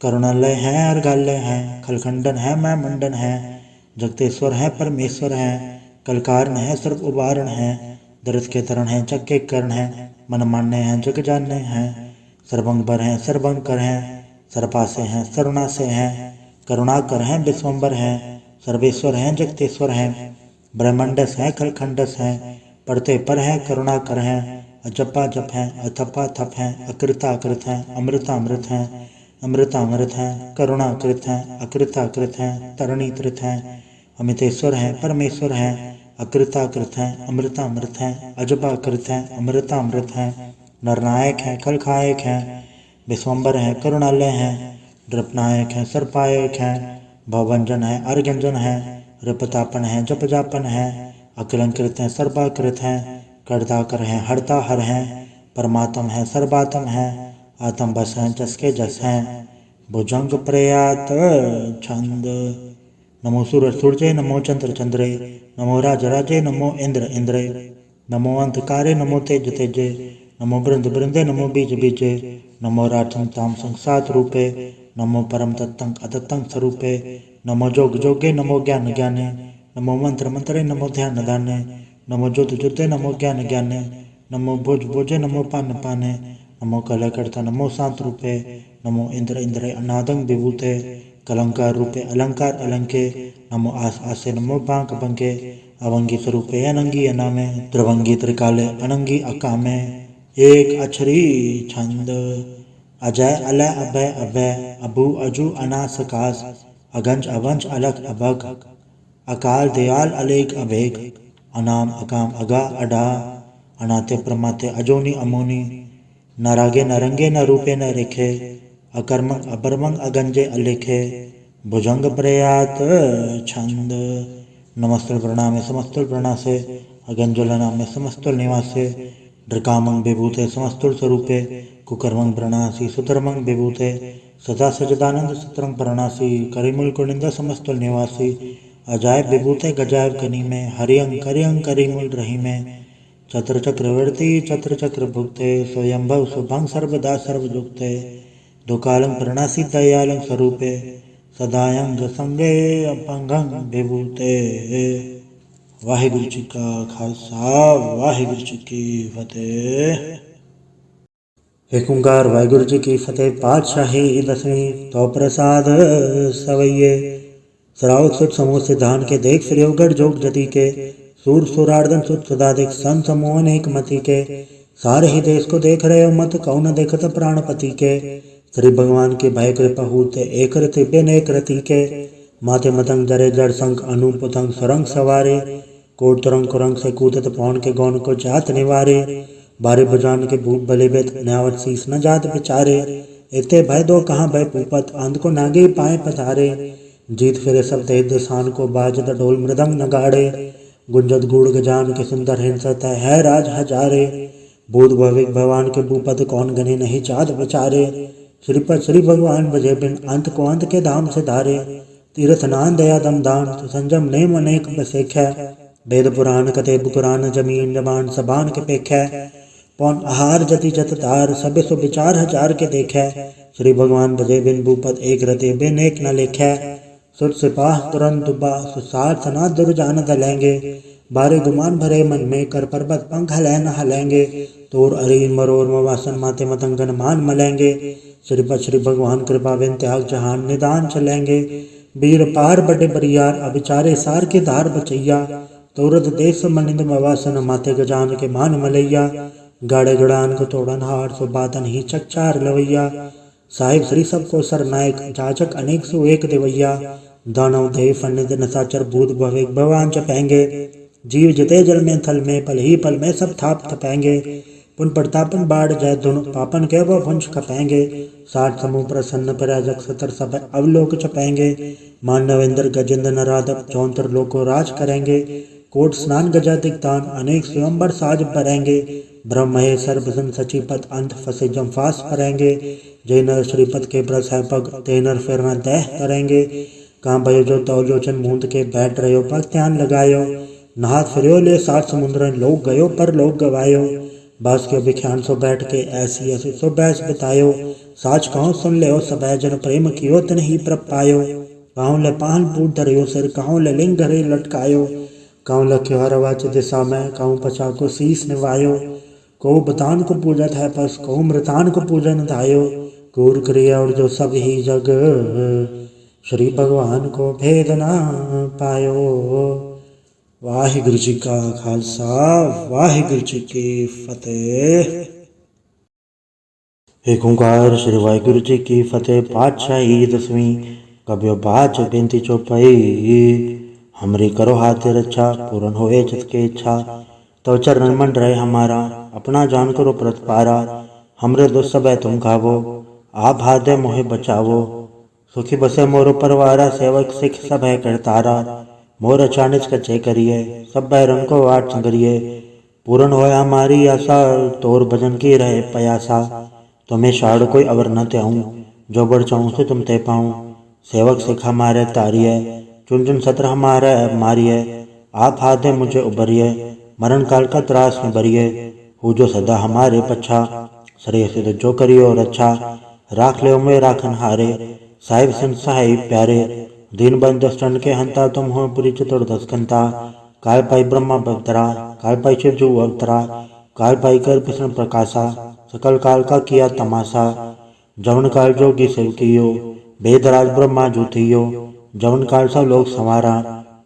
करुणालय है अर्घालय है, खलखंडन है मैं मंडन है, जगतेश्वर है परमेश्वर है, कलकारण है सर्व उबारण है, दर्द के तरण है जग के करण है, मन मान्य हैं जग जानने हैं, सर्वंगबर हैं सर्वंकर हैं, सर्पासे हैं सरुणासे हैं, करुणाकर हैं विश्वम्बर हैं, सर्वेश्वर हैं जगतेश्वर हैं, ब्रह्मंडस हैं खलखंडस हैं, पढ़ते पर हैं करुणाकर हैं, अजपा जप हैं अथपा थप हैं, अकृताकृत हैं अमृतामृत हैं, अमृतामृत हैं करुणाकृत हैं, अकृताकृत हैं तरणीकृत हैं, अमितेश्वर हैं परमेश्वर हैं, अकृताकृत हैं अमृतामृत हैं, अजपाकृत हैं अमृतामृत हैं, नरनायक हैं खलखायक हैं, विश्वम्बर हैं करुणालय हैं, नृपनायक हैं सर्पायक हैं, भवभंजन है अर्घंजन है, रिपतापन है जपजापन है, अकलंकृत हैं सर्वाकृत हैं, कर्ताकर हैं हरता हर हैं, परमात्म है सर्वात्म है, आत्म बस हैं जस के जस हैं, भुजंग प्रयात छंद, नमो सूरज सूर्य नमो चंद्र चंद्रे, नमो राज राजे नमो इंद्र इंद्रे, नमो अंधकारे नमो तेज तेजे, नमो बृंद बृंदे नमो बीज बीजे, नमो राजं ताम संसात रूपे, नमो परम तत्तं अतत्तं स्वरूपे, नमो जोग जोगे नमो ज्ञान ज्ञाने, नमो मंत्र मंत्रे नमो ध्यान दाने, नमो जुत जुते नमो ज्ञान ज्ञाने नमो भुज भुजे नमो पान पाने नमो कलकर्ता नमो शांत रूपे नमो इंद्र इंद्र अनादं विभूते कलंकार रूपे अलंकार अलंके नमो आस आसे नमो बांक बंके अवंगी स्वरूपे अनंगी अनामे त्रिभंगी त्रिकाले अनंगी अकामे एक अक्षरी छंद अजय अलय अभय अभय अभु अजु अनासकास अगंज अवंश अलग अभग अकाल दयाल अलेख अभेग अनाम अकाम अगा अडा अनाते प्रमाते अजोनी अमोनी न रागे न रंगे न रूपे न रेखे अकर्मंग अबरमंग अगंजे अलेखे भुजंग प्रयात छंद नमस्तुल प्रणामे समस्तुल प्रणासे अगंजुल नामे समस्तुल निवासे ड्रकामंग विभूते समस्तुल स्वरूपे कुकर्मंग प्रणासी सुधर्मंग विभूते सदा सजदानंद सत्रंग प्रणासी करिमुल कुनिंदा समस्तुल निवासी अजायब विभूते गजायब कनी में हरियंग करियंग करिमुल रही में चत्र चक्रवर्ती चत्र चक्र भुक्ते स्वयंभव शुभंग सर्वदा सर्वजुक्ते दुकालंग प्रणासी दयालंग स्वरूपे सदायंग संगे अपंगंग विभूते। वाहिगुरु जी का खालसा वाहिगुरु जी की फतेह। एक ओंकार वाहिगुरु जी की फतेह। पातशाही दसवीं तो प्रसाद सवैये सराउत सुत समूह सिद्धान के देख फ्रियोगढ़ जोग जति के सूर सुरार्दन सुत सदादिक सन समूहन एक मति के सारे ही देश को देख रहे हो मत कौन देखत प्राणपति के श्री भगवान की भय कृपा हूते एक रति बिन एक रति के माथे मतंग जरे जड़ संग अनुपतंग सुरंग सवारे कोट तरंग कुरंग से कूदत पौन के गौन को जात निवारे बारे बुजान के भूप बलिबित न्यावत शीस न जात बिचारे इते भय दो कहाँ भय पूपत आंध को नागे पाए पधारे जीत फिरे सब दे दिशान को बाजत ढोल मृदंग नगाड़े गुंजत गुड़ गजान के सुंदर हिंसत है राज हजारे बोध भविक भगवान के भूपत कौन गने नहीं चाँद बिचारे श्रीपद श्री भगवान बजे बिन अंत को अंत के धाम से धारे तीर्थ नान दया दम दान संजम नेम अनेक बसेख्या वेद पुराण कथे बुकुरान जमीन जबान सबान के पेख्या पौन आहार जति जत तार सबे सो विचार हजार के देखै श्री भगवान बजे बिन भूपत एक रते बिन एक न लेखै सुर सिपाह तुरंत दुबा सुसार सना दुर्जान दलेंगे बारे गुमान भरे मन में कर पर्वत पंख हलै न हलेंगे तोर अरीन मरोर मवासन माते मतंगन मान मलेंगे श्रीपद श्री भगवान कृपा बिन त्याग जहान निदान चलेंगे वीर पार बड़े बरियार अभिचारे सार के धार बचैया तोरद देश मनिंद मवासन माते गजान के मान मलैया गाड़े गड़ान को तोड़न हार सो बातन ही चकचार लवैया साहिब श्री सबको सरनायक जाचक अनेक सो एक देवैया दानव देव फनिद नसाचर भूत भविक भगवान चपेंगे जीव जते जल में थल में पल ही पल में सब थाप थपेंगे पुन प्रतापन बाढ़ जय धुन पापन के वो वंश खपेंगे साठ समूह प्रसन्न पराजक सतर सब अवलोक चपेंगे मानव इंद्र गजेंद्र नराधव चौंतर लोको राज करेंगे कोट स्नान गजा दिग्दान अनेक स्वयंवर साज भरेंगे ब्रह्म महेश सर्वसन सचिपत अंत फसे जमफास भरेंगे जय नर श्रीपद के ब्रस है पग ते नर फिर न दह करेंगे कहाँ भयो जो तौलोचन मूंद के बैठ रहो पग ध्यान लगायो नहात फिर ले सात समुद्र लोग गयो पर लोग गवायो बस के विख्यान सो बैठ के ऐसी ऐसी सो बैस बितायो साच कहूँ सुन ले सब जन प्रेम कियो तन ही प्रप पायो कहूँ ले पान पूट धरियो सिर कहूँ ले लिंग घरे लटकायो कहूँ लख्यो हर वाच दिशा में कहूँ पचा को शीस निवायो कहूँ बतान को पूजत है पस कहूँ मृतान को पूजन धायो कूर क्रिया और जो सब ही जग श्री भगवान को भेद ना पायो। वाहिगुरु जी का खालसा वाहिगुरु जी की फतेह। एक ओंकार श्री वाहिगुरु जी की फतेह। पातशाही दसवीं कब्यो बाज बेनती चौपाई हमरी करो हाथ रक्षा पूर्ण होए जिसके इच्छा तो चरण मन रहे हमारा अपना जान करो प्रतपारा हमरे दो सब तुम खावो आप हाथ मोहे बचावो सुखी बसे मोरो परवारा सेवक सिख सब है करतारा मोर अचानच कचे करिए सब बैरन को वाट संगरिए पूर्ण होए हमारी आशा तोर भजन की रहे पयासा तुम्हें शाड़ कोई अवर न त्याऊं जो बढ़ चाहूँ से तुम ते पाऊँ सेवक सिख हमारे तारिये चुन चुन सत्र हमारे मारिए आप हाथ मुझे उबरिए मरण काल का त्रास में भरिए हो जो सदा हमारे पच्छा सरे से जो करियो रक्षा राख ले में राखन हारे साहिब सन साहिब प्यारे दीन बंद दस टन के हंता तुम हो पुरी चतुर दस कंता काल पाई ब्रह्मा बवतरा, काल पाई शिव जू अवतरा, काल पाई कर कृष्ण प्रकाशा, सकल काल का किया तमाशा। जवन काल जोगी शिव कियो, वेदराज ब्रह्मा जू थियो, जवन काल सब लोग संवारा,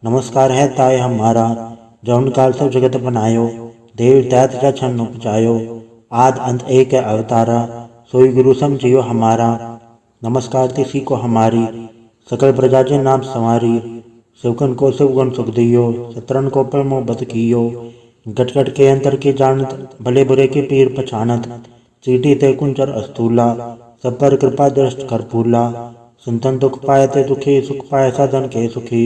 नमस्कार है ताय हमारा। जवन काल सब जगत बनायो, देव दैत छन उपजायो, आद अंत एक है अवतारा, सोई गुरु समझियो हमारा। नमस्कार तिसी को हमारी, सकल प्रजा जे नाम संवारी। शिवकन को शिवगुण सुख दियो, शत्रन को परमो बद कियो। गट गट के अंतर के जानत, भले बुरे के पीर पछानत। चीटी ते कुंचर अस्तूला, सब पर कृपा दृष्ट कर फूला। संतन दुख पाए ते दुखी, सुख पाए साधन के सुखी।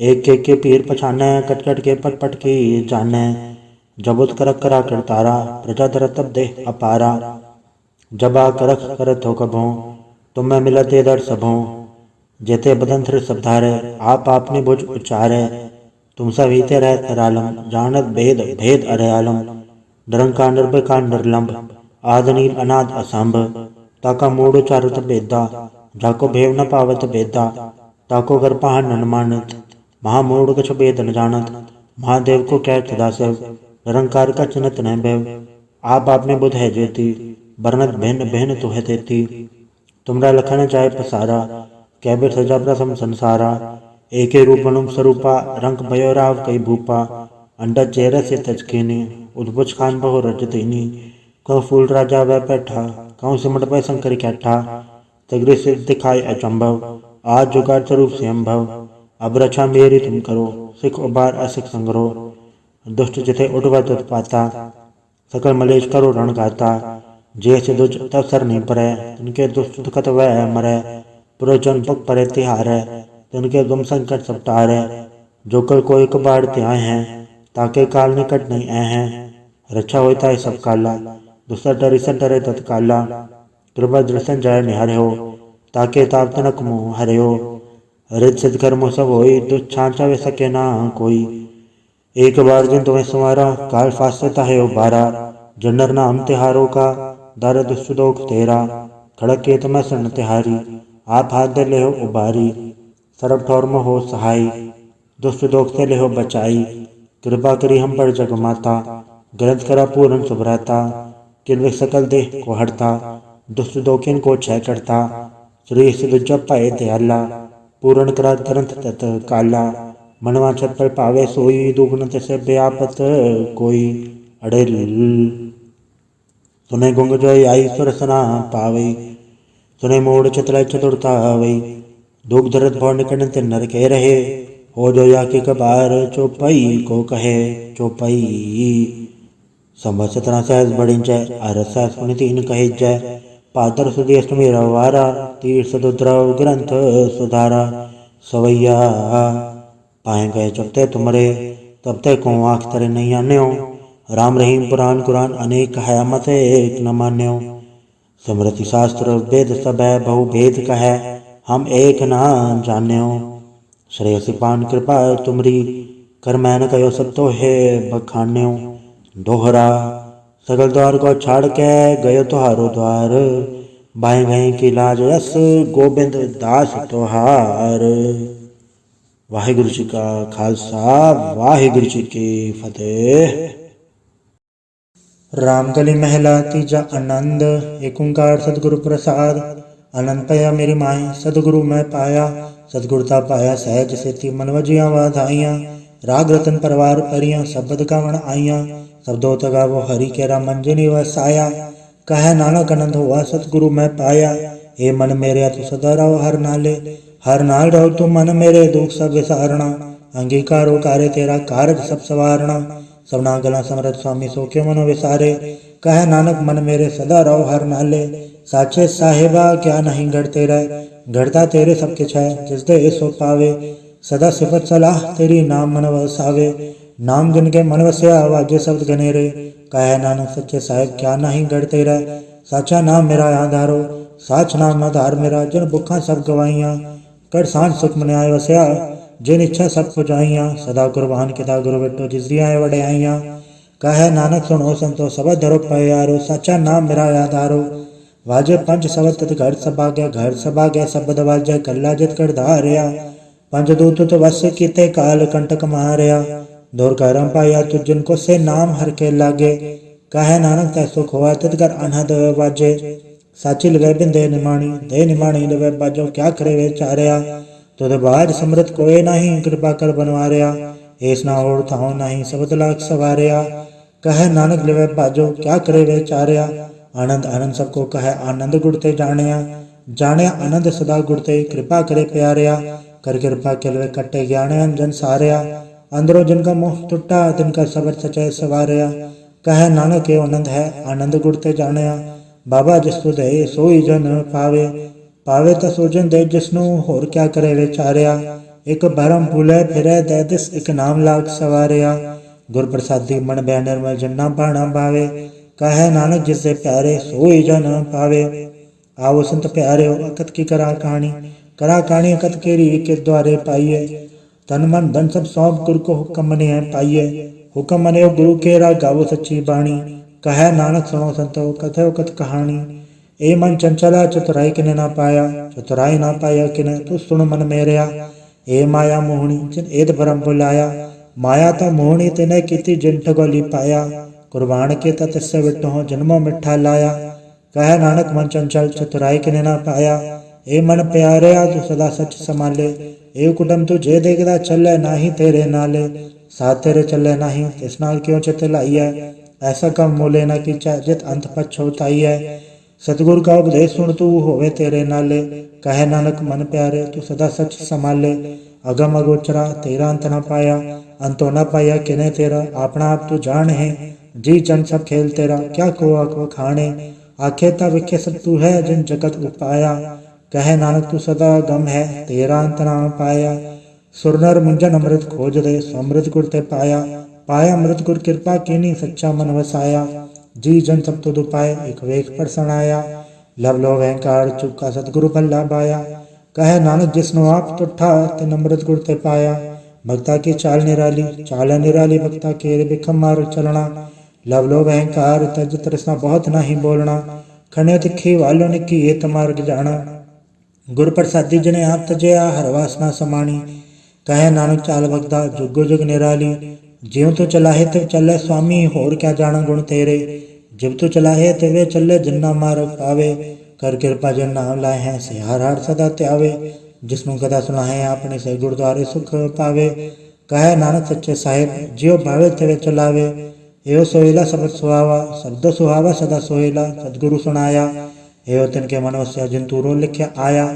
एक के पीर पछाने, कट कट के पट पट की जाने। जबुत करक करा कर तारा, प्रजा दर तब दे अपारा। जबा करख करत हो कभों, तुम में मिलत दर सबों। जेते बदन थ्र सब धारे, आप आपने बुझ उच्चारे। तुम सब हीते रह तरालम, जानत भेद भेद अरयालम। निरंकार निर्भयकार निर्लंब, आदनील अनाद असंभ। ताका मूड उचारत बेदा, जाको भेव न पावत बेदा। ताको कर पहाड़ न मानत, महामूड कछ भेद न जानत। महादेव को कह सदाशिव, निरंकार का चिन्हत न भैव। आप आपने बुध है जेती, बरनत भिन्न भिन्न तो है तेती। तुमरा लखन चाहे पसारा, कैबिर सजा प्रसम संसारा। एके रूपनुम स्वरूपा, रंग भयो राव कई भूपा। अंडा चेहरा से तजकेनी, उद्भुज खान बहु रजतेनी। कौ फूल राजा वह बैठा, कौ सिमट पे शंकर कैठा। तगरे से दिखाए अचंभव, आज जुगाड़ स्वरूप से अम्भव। अब रक्षा मेरी तुम करो, सिख उबार असिख संग्रो। दुष्ट जिथे उठवा पाता, सकल मलेश करो रण गाता। जैसे दुज तब सर नहीं परे, तिनके दुष्ट दुखत वह मरे। पुरजन पग परे तिहारे, तिनके दुम संकट सब टारे। जो कल को एक बाढ़ त्याए हैं, ताके काल निकट नहीं आए हैं। रक्षा होता है सब काला, दूसरा डरे से डरे तत्काला। कृपा दृष्टन जाय निहारे हो, ताके ताप तनक मुँह हरे हो। रित सिद्ध कर्म सब होई, दुष्ट छांचा वे सके ना कोई। एक बार जिन तुम्हें संवारा, काल फासता है उबारा। जनर नाम तिहारों का, दर दुष्ट दोख तेरा। खड़क के तुम्हें शरण तिहारी, आप हाथ दे ले हो उबारी। सरब ठौर में हो सहाय, दुष्ट दोख से ले हो बचाई। कृपा करी हम पर जग माता, ग्रंथ करा पूर्ण सुभराता। किन्विक सकल देह को हरता, दुष्ट दोखिन को क्षय करता। श्री सिद्ध जप पाए दयाला, पूर्ण करा ग्रंथ तत् काला। मनवा छत पर पावे सोई, दुगुण से व्यापत कोई। अड़ेल सुने गुंग जोई आई सुरसना पावई। सुने मोड़ चतुर चतुरता वई, दुख दर्द भौर निकट ते नर के रहे। हो जो या के कबार, चौपाई को कहे चौपाई। संवत 17 सहज बढ़िंच, अरस सहज पुनि 3 कहे जय। पातर सुधी अष्टमी रवारा, तीर्थ दुद्रव ग्रंथ सुधारा। सवैया पाए गए जबते तुमरे, तब ते को आँख तरे नहीं आन्यो। राम रहीम पुराण कुरान अनेक है, मत एक न मान्यो। स्मृति शास्त्र वेद सब है, बहु भेद कहे, हम एक न जान्यो। श्रेयसी पान कृपा तुमरी, कर मैन कयो सब तो है बखान्यो। दोहरा सगल द्वार को छाड़ के, गयो तुहारो द्वार। बाएं गए की लाज यस, गोबिंद दास तोहार। वाहिगुरु जी का खालसा, वाहिगुरु जी की फतेह। रामकली महला तीजा आनंद। एक ओंकार सतगुरु प्रसाद, आनंद पाया मेरी माए सतगुरु मैं पाया। सतगुरता पाया सहज सेती, मन वजिया वाधाइया। राग रतन परवार परियां, शब्द गावण आइया। शब्दों तगावो हरि केरा, मंजनी वसाया। कह नानक आनंद हुआ सतगुरु मैं पाया। हे मन मेरे तू सदा रहो हर नाले, हर नाल रहो तू मन मेरे, दुख सब विसारणा। अंगीकारो कार्य तेरा, कारज सब सवारणा। सबना गला समरथ स्वामी, सो के मनो विसारे। कह नानक मन मेरे सदा रहो हर नाले। साचे साहेबा क्या नहीं घड़ते रह, घड़ता तेरे सब किछ है, जिस दे सो पावे। सदा सिफत सलाह तेरी, नाम मन वसावे। नाम जिनके मन वस्या, वाजे शब्द गनेरे। कह नानक सच्चे साहेब क्या नहीं घड़ते रह। साचा नाम मेरा आधारो, साच नाम आधार मेरा। जिन भुखा सब गवाइया, कर सांझ सुख मन आए वस्या। जिन इच्छा सब पुजाइया, सदा कुर्बान किता गुरु बिटो, जिसरी आए वड्याइया। कह नानक सुनो संतो, सब धरो प्यारो। साचा नाम मेरा आधारो, वाजे पंच सबद तत घर सभाग्य। घर सभाग्य शब्द वाजे, कल्ला जित कर धारिया। पंच दूत तो वस कीते, काल कंटक मारिया। दौर करम पाया तुझ जिनको से नाम हर के लागे, कहे नानक तै सुख हुआ तित कर अनहद बाजे। साची लगे बिंदे निमाणी दे निमाणी लगे बाजो, क्या करे वे चारिया तुद बाज समृत कोय नहीं, कृपा कर बनवारिया ऐस ना ओढ़ थाओ नहीं सबद लाख सवारिया। कहे नानक लवे बाजो क्या करे वे चारिया, आनंद आनंद सबको कहे आनंद गुड़ते जानिया। जानिया आनंद सदा गुड़ते कृपा करे प्यारिया, कर कृपा के लवे कट्टे ज्ञान अंजन सारिया। अंदरों जिनका मोह टुटा तिनका सबर सचय सवारिया, कहे नानक के आनंद है आनंद गुड़ते जानिया। बाबा जिसु दे सोई जन पावे, पावे तो सोजन दे जिसनु होर क्या करे वे चारिया। एक भरम भूले फिरे दे दिस एक नाम लाग सवारिया, गुर प्रसादी मन बै निर्मल जन्ना भाणा भावे। कहे नानक जिससे प्यारे सोई जन पावे, आओ संत प्यारे हो अकत की करा कहानी। करा कहानी अकत केरी के द्वारे पाइये, तन मन धन सब सौंप गुरु को हुक्म मने पाइये। हुक्म मने गुरु केरा गावो सच्ची बाणी, कहे नानक सुनो संतो कथो कथ कहानी। ए मन चंचला चतुराई किने ना पाया, चतुराई ना पाया किने तू सुन मन मेरिया। ए माया मोहनी जिन एद भरम बुलाया, माया तो मोहनी तिने कीती जिन ठगोली पाया। कुर्बान के तत्स्य विटो जन्मों मिठा लाया, कहे नानक मन चंचल चतुराई किने ना पाया। ए मन प्यारिया तू सदा सच संभाले, ए कुटम तू जे देखदा चले नाही तेरे नाले। साथ तेरे चले नाही तिस नाल क्यों चित लाइया, ऐसा कम मोले न कीचा जित अंत पछोताई है। सतगुरु का उपदेश सुन तू होवे तेरे नाले, कहे नानक मन प्यारे तू सदा सच संभाले। अगम अगोचरा तेरा अंत न पाया, अंतो न पाया किने तेरा। अपना आप तू जान है जी जन सब खेल तेरा, क्या को आखो खाने। आखे ता विखे सब तू है जिन जगत उपाया, कहे नानक तू सदा गम है तेरा अंत न पाया। सुर नर मुंजन अमृत खोज दे समृत गुर ते पाया, पाया अमृत गुर कृपा कीनी सच्चा मन वसाया। जी जन सब तुद पाए एक वेख पर सनाया, लब लो अहंकार चुका सतगुरु भला बाया। कहे नानक जिसनो आप तुठा तिन अमृत गुर ते पाया। भक्ता की चाल निराली भक्ता के बिखम मार चलना। लब लो अहंकार तज तृष्णा बहुत नहीं बोलना, खने तिखी वालो निकी ये तमार्ग जाना। गुर प्रसादी जिने आप तजया हर वासना समाणी, कहे नानक चाल भगता जुगो जुग निराली। ज्यों तो चलाहे तिव चले स्वामी होर क्या जाना गुण तेरे, जब तो चलाहे तिवे चले जिन्ना मार्ग पावे। कर कृपा जिन नाम लाए हैं से हर हर सदा त्यावे, जिसनु कदा सुनाहे आपने से गुरुद्वारे सुख पावे। कहे नानक सच्चे साहिब जियो भावे तिवे चलावे, एवं सोहेला शब्द सुहावा शब्द सुहावा सदा सोहेला। सतगुरु सुनाया एवं तिनके मनोस्य जिन तूरो लिखे आया,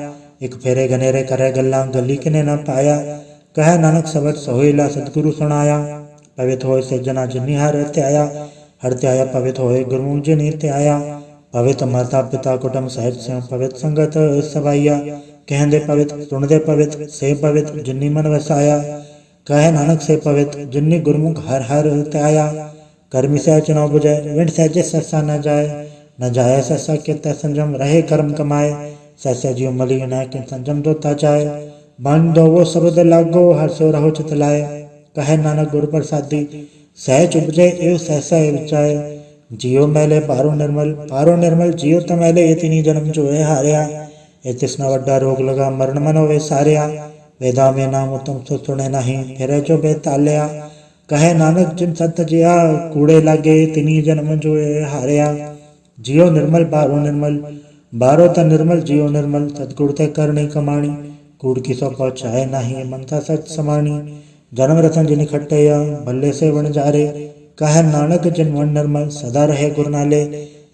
एक फेरे गनेरे करे गल्ला गली किने न पाया। कहे नानक शब्द सोहेला सतगुरु सुनाया, पवित्र होए से जना जिन्नी हर त्याया। हर त्याया पवित्र होए गुरु जिनी त्याया, पवित्र माता पिता कुटुंब सहित से पवित्र संगत सभाइया। कहंदे पवित्र सुनदे पवित्र से पवित्र जिन्नी मन वसाया, कहे नानक से पवित्र जिन्नी गुरमुख हर हर त्याया। कर्मी से चुनाव बुझे विंड सहजे ससा न जाए ससा के तय संजम रहे कर्म कमाए। ससा जीव मली न कि संजम दोता जाए, बन दो वो शब्द लागो हर सो रहो चितलाए। कहे नानक गुरु प्रसादी सहज उपजे एव सहसा विचाए। जियो मैले पारो निर्मल जियो तो मैले इतनी जन्म जो है हारिया। ए तिसना वड्डा रोग लगा मरण मन होवे सारिया, वेदा में नाम तुम सो सुने नहीं फिर जो बेतालिया। कहे नानक जिन संत जिया कूड़े लागे तिनी जन्म जो है हारिया। जियो निर्मल बारो त निर्मल जियो निर्मल, सतगुरु ते करनी कमाणी। कूड़ की सो पहुँचाए नहीं मनता सच समानी, जन्म रतन जिन खट्टया भले से वन जारे। कहे नानक जिन वन निर्मल सदा रहे गुरु नाले,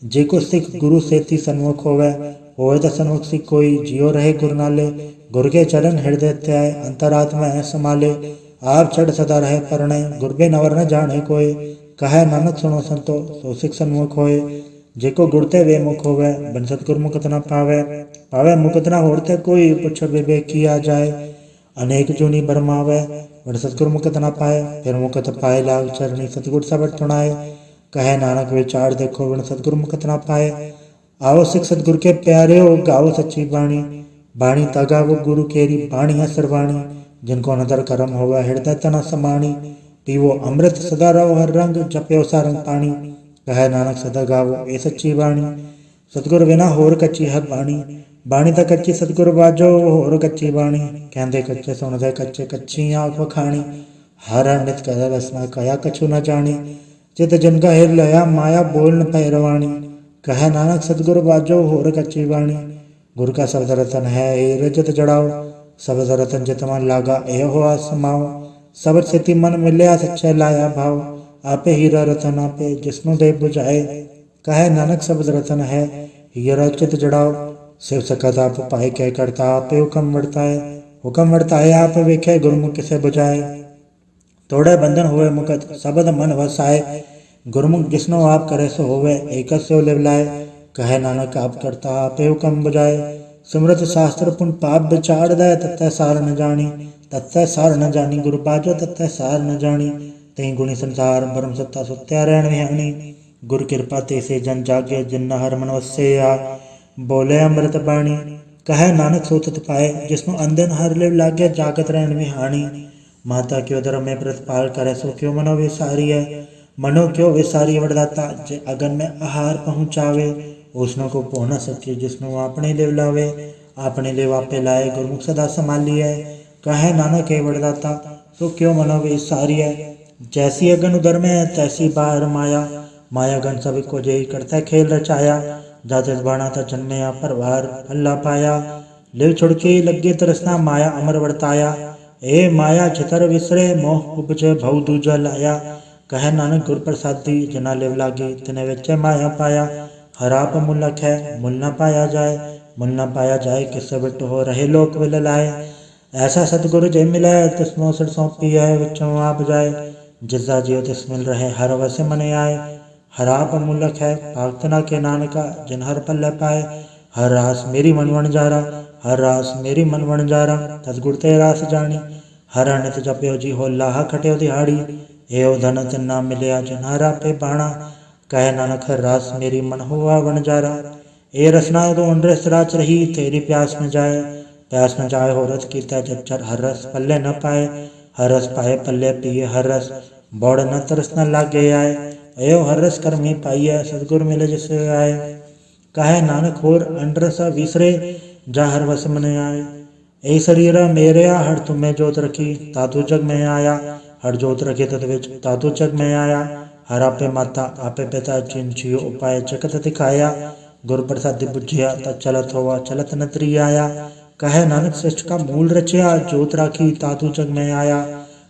जेको सिख गुरु सेती सन्मुख होवे तो सन्मुख सिख कोई। जियो रहे गुरु नाले गुरु के चरण हृदय त्याय, अंतरात्मा है संभाले। आप चढ़ सदा रहे परणे गुर बे नवर न जाने कोय। कहे नानक सुनो संतो सो सिख सन्मुख होए, जेको गुरते वे मुख होवे बन सतगुर मुकत न पावे मुकत न होते कोई। पुछ विवेक किया जाए अनेक जूनी बरमावे, बन सतगुर मुकत न पाए फिर मुकत पाए लाग चरणी सतगुर सबट सुनाए। कहे नानक विचार देखो बन सतगुर मुकत न पाए। आओ सिख सतगुर के प्यारे हो गाओ सच्ची बाणी, बाणी तगा वो गुरु केरी बाणी असरवाणी। जिनको नदर करम होवे हृदय तना समाणी, पीवो अमृत सदा रहो हर रंग जप्यो सारंग पानी। कहे नानक सदा गावो ए सच्ची बाणी, सतगुर बिना होर कच्ची हर बाणी। बाणी ता कच्ची सतगुर बाजो होर कच्ची बाणी, कहंदे कच्चे सुनदे कच्चे कच्ची आँख वखाणी। हर नित कर रसना कया कछु न जानी, चित जिनका हिर लया माया बोल न पै रवाणी। कह नानक सतगुर बाजो होर कच्ची वाणी, गुर का शब्द रतन है ए रजत जड़ाओ, शब्द रतन जित मन लागा ए हुआ समाओ। शब्द सिति मन मिलया सच्चे लाया भाव, आपे हीरा रतन आपे जिसनु दे बुझाए। कहे नानक शब्द रतन है हीरा चित जड़ाओ, शिव सकत आप पाए कह करता आपे हुक्म वर्ताए। हुक्म वर्ताए आप वेखे गुरमुख किसे बुझाए, तोड़े बंधन हुए मुकत शब्द मन वसाए। गुरमुख जिसनो आप करे सो होवे एक से लिवलाए। कहे नानक आप करता आपे हुक्म बुझाए, सिमरत शास्त्र पुन पाप विचार दे तत्ते सार न जानी। तत्ते सार न जानी गुरु बाजो तत्ते सार न जानी, तई गुणी संसार ब्रह्म सत्ता सुत्या रहन विहानी। गुर कृपा ते से जन जागे जिन हर मन वसे आ, बोले अमृत बाणी। कहे नानक सो तित पाए जिसनु अंधन हर लिव लागे जागत रहन विहानी। माता क्यों धर्म में प्रतिपाल करे सो क्यों मनो विसारी है, मनो क्यों विसारी वरदाता जे अगन में आहार पहुँचावे। उसनो को पो न सके जिसनु अपने लिव लावे, अपने लिव आपे लाए गुरमुख सदा संभाली है। कहे नानक हे वरदाता सो क्यों मनो विसारी है, जैसी अगन उदर में तैसी बाहर माया। माया गण सब को जय करता खेल रचाया, जाते बाणा था जन्मया परवार अल्लाह पाया। लिव छुड़के लगे तरसना माया अमर वर्ताया, ए माया छितर विसरे मोह उपजे भव दूजा लाया। कह नानक गुर प्रसादी जना लिव लागे तिने विच माया पाया। हराप मुलक है मुल न पाया जाए, मुल न पाया जाए किस बिट हो रहे लोक विल लाए। ऐसा सतगुरु जे मिले तिसमो सिर सौंपी है विचों आप जाए। जिसा जियो तिस मिल रहे हर वस मन आए, हराप मुलक है भक्त ना के नानका जिन हर पल्ले पाए। हर रास मेरी मन वन जारा, हर रास मेरी मन वन जारा, तदगुर ते रास जानी। हर अनित जप्यो जी हो लाहा खट्यो दिहाड़ी, एओ धन तिन ना मिलया जिन हरा पे बाणा। कहे नानक हर रास मेरी मन हुआ वन जारा, ए रसना तो रस राच रही तेरी प्यास न जाए। प्यास न जाए हो रथ कीता जब चर हर रस पल्ले न पाए। हर रस पाए पल्ले पिए हर रस बौड़ न तरस न लागे आए। एओ हर रस कर्मी पाइए सतगुर मिले जिसे आए। कहे नानक होर अंडरसा विसरे जा हर वस मन आए। ए शरीरा मेरेया हर तुम्हें जोत रखी तातु जग में आया, हर जोत रखे तत विच तातु जग में आया। हर आपे माता आपे पिता जिन जियो उपाय जगत दिखाया। गुर प्रसाद बुझिया तत चलत होवा चलत नतरी आया। कहे नानक सृष्टि का मूल रचया जोत राखी तातु जग में आया।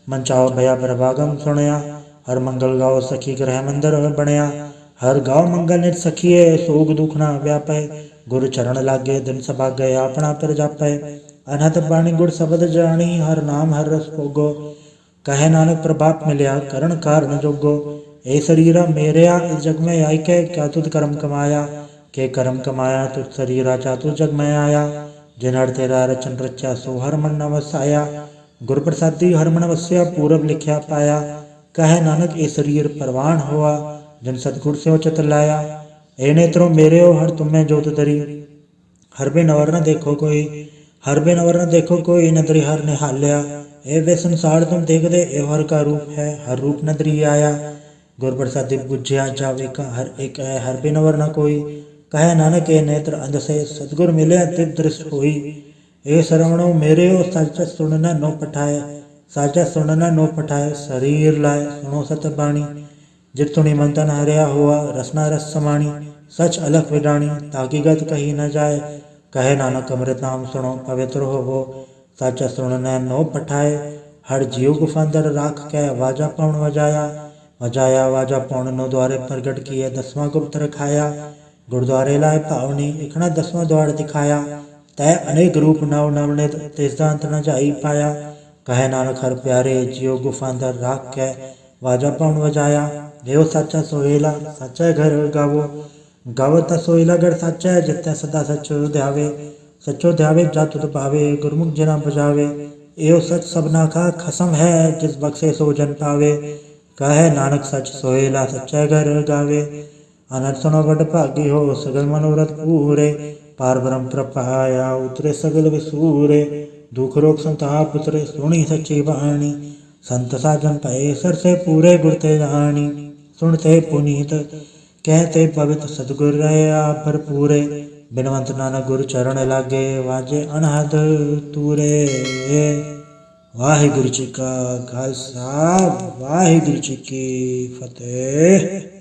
मन चाहो भया प्रभागम सुनया, हर मंगल गाओ सखी ग्रह मंदिर बनया। हर गाओ मंगल नित सखिए सोग दुख ना व्यापै। गुर चरण लागे दिन सभागे अपना पर जापै। अनहत बाणी गुर शब्द जानी हर नाम हर रस भोगो। कहे नानक प्रभाप मिलया करण कारण जोगो। ए शरीरा मेरेया इस जग में आई के क्या तुद कर्म कमाया। के कर्म कमाया तुझ शरीरा जा तू जग में आया। जिन हर तेरा रचन रचा सो हर मन न वसाया। गुर प्रसादी हर मन वस्या पूरब लिखया पाया। कहे नानक ए शरीर परवान हुआ जिन सतगुर से उचित लाया। ए नेत्रों मेरे हो हर तुम्हें जोत धरी, हर बिन और न देखो कोई, हर बिन और न देखो कोई नदरी हर निहाल्या। ए वे संसार तुम देख दे ए हर का रूप है हर रूप नदरी आया। गुर प्रसादी बुझिया जावे का हर एक है हर बिन और न कोई। कहे नानक ए नेत्र अंध से सतगुर मिले दिव्य दृष्ट हुई। ए श्रवणो मेरे हो सच सुनना नो पठाए, साचा सुनना नो पठाए शरीर लाए सुनो सत बाणी। जित सुनी मन तन हरिया हुआ रसना रस समाणी। सच अलख विडाणी ताकि गत कही न जाए। कहे नानक अमृत नाम सुनो पवित्र हो, साचा सुनना नो पठाए। हर जीव गुफांदर राख के वाजा पौन वजाया। वजाया वाजा पौन नो द्वारे प्रगट किए 10वां गुप्त रखाया। गुरुद्वारे लाए पावनी इखना 10वां द्वार दिखाया। तय अनेक रूप नव नवनित तेजांत न जाई पाया। कहे नानक हर प्यारे जियो गुफांदर राख के वाजा पौन वजाया। देव साचा सोहेला साचा घर गावो, गावत सोहेला घर साचा जिते सदा सचो ध्यावे। सचो ध्यावे जा तुद पावे गुरमुख जिना बजावे। एओ सच सबना का खसम है जिस बख्शे सो जन पावे। कहे नानक सच सोहेला सच्चा घर गावे। अनंत सुनो बड़ भागी हो सगल मनोरथ पूरे। पार ब्रह्म प्रपाया उतरे सगल विसूरे। दुख रोग संताप उतरे सुनी सच्ची वाणी। संत साजन पाए सर से पूरे गुर ते जानी। सुनते पुनीत कहते पवित्र सतगुर रया भरपूरे। बिनवंत नानक गुरु चरण लागे वाजे अनहद तूरे। ਵਾਹਿਗੁਰੂ ਜੀ ਕਾ ਖਾਲਸਾ ਵਾਹਿਗੁਰੂ ਜੀ ਕੀ ਫਤਿਹ।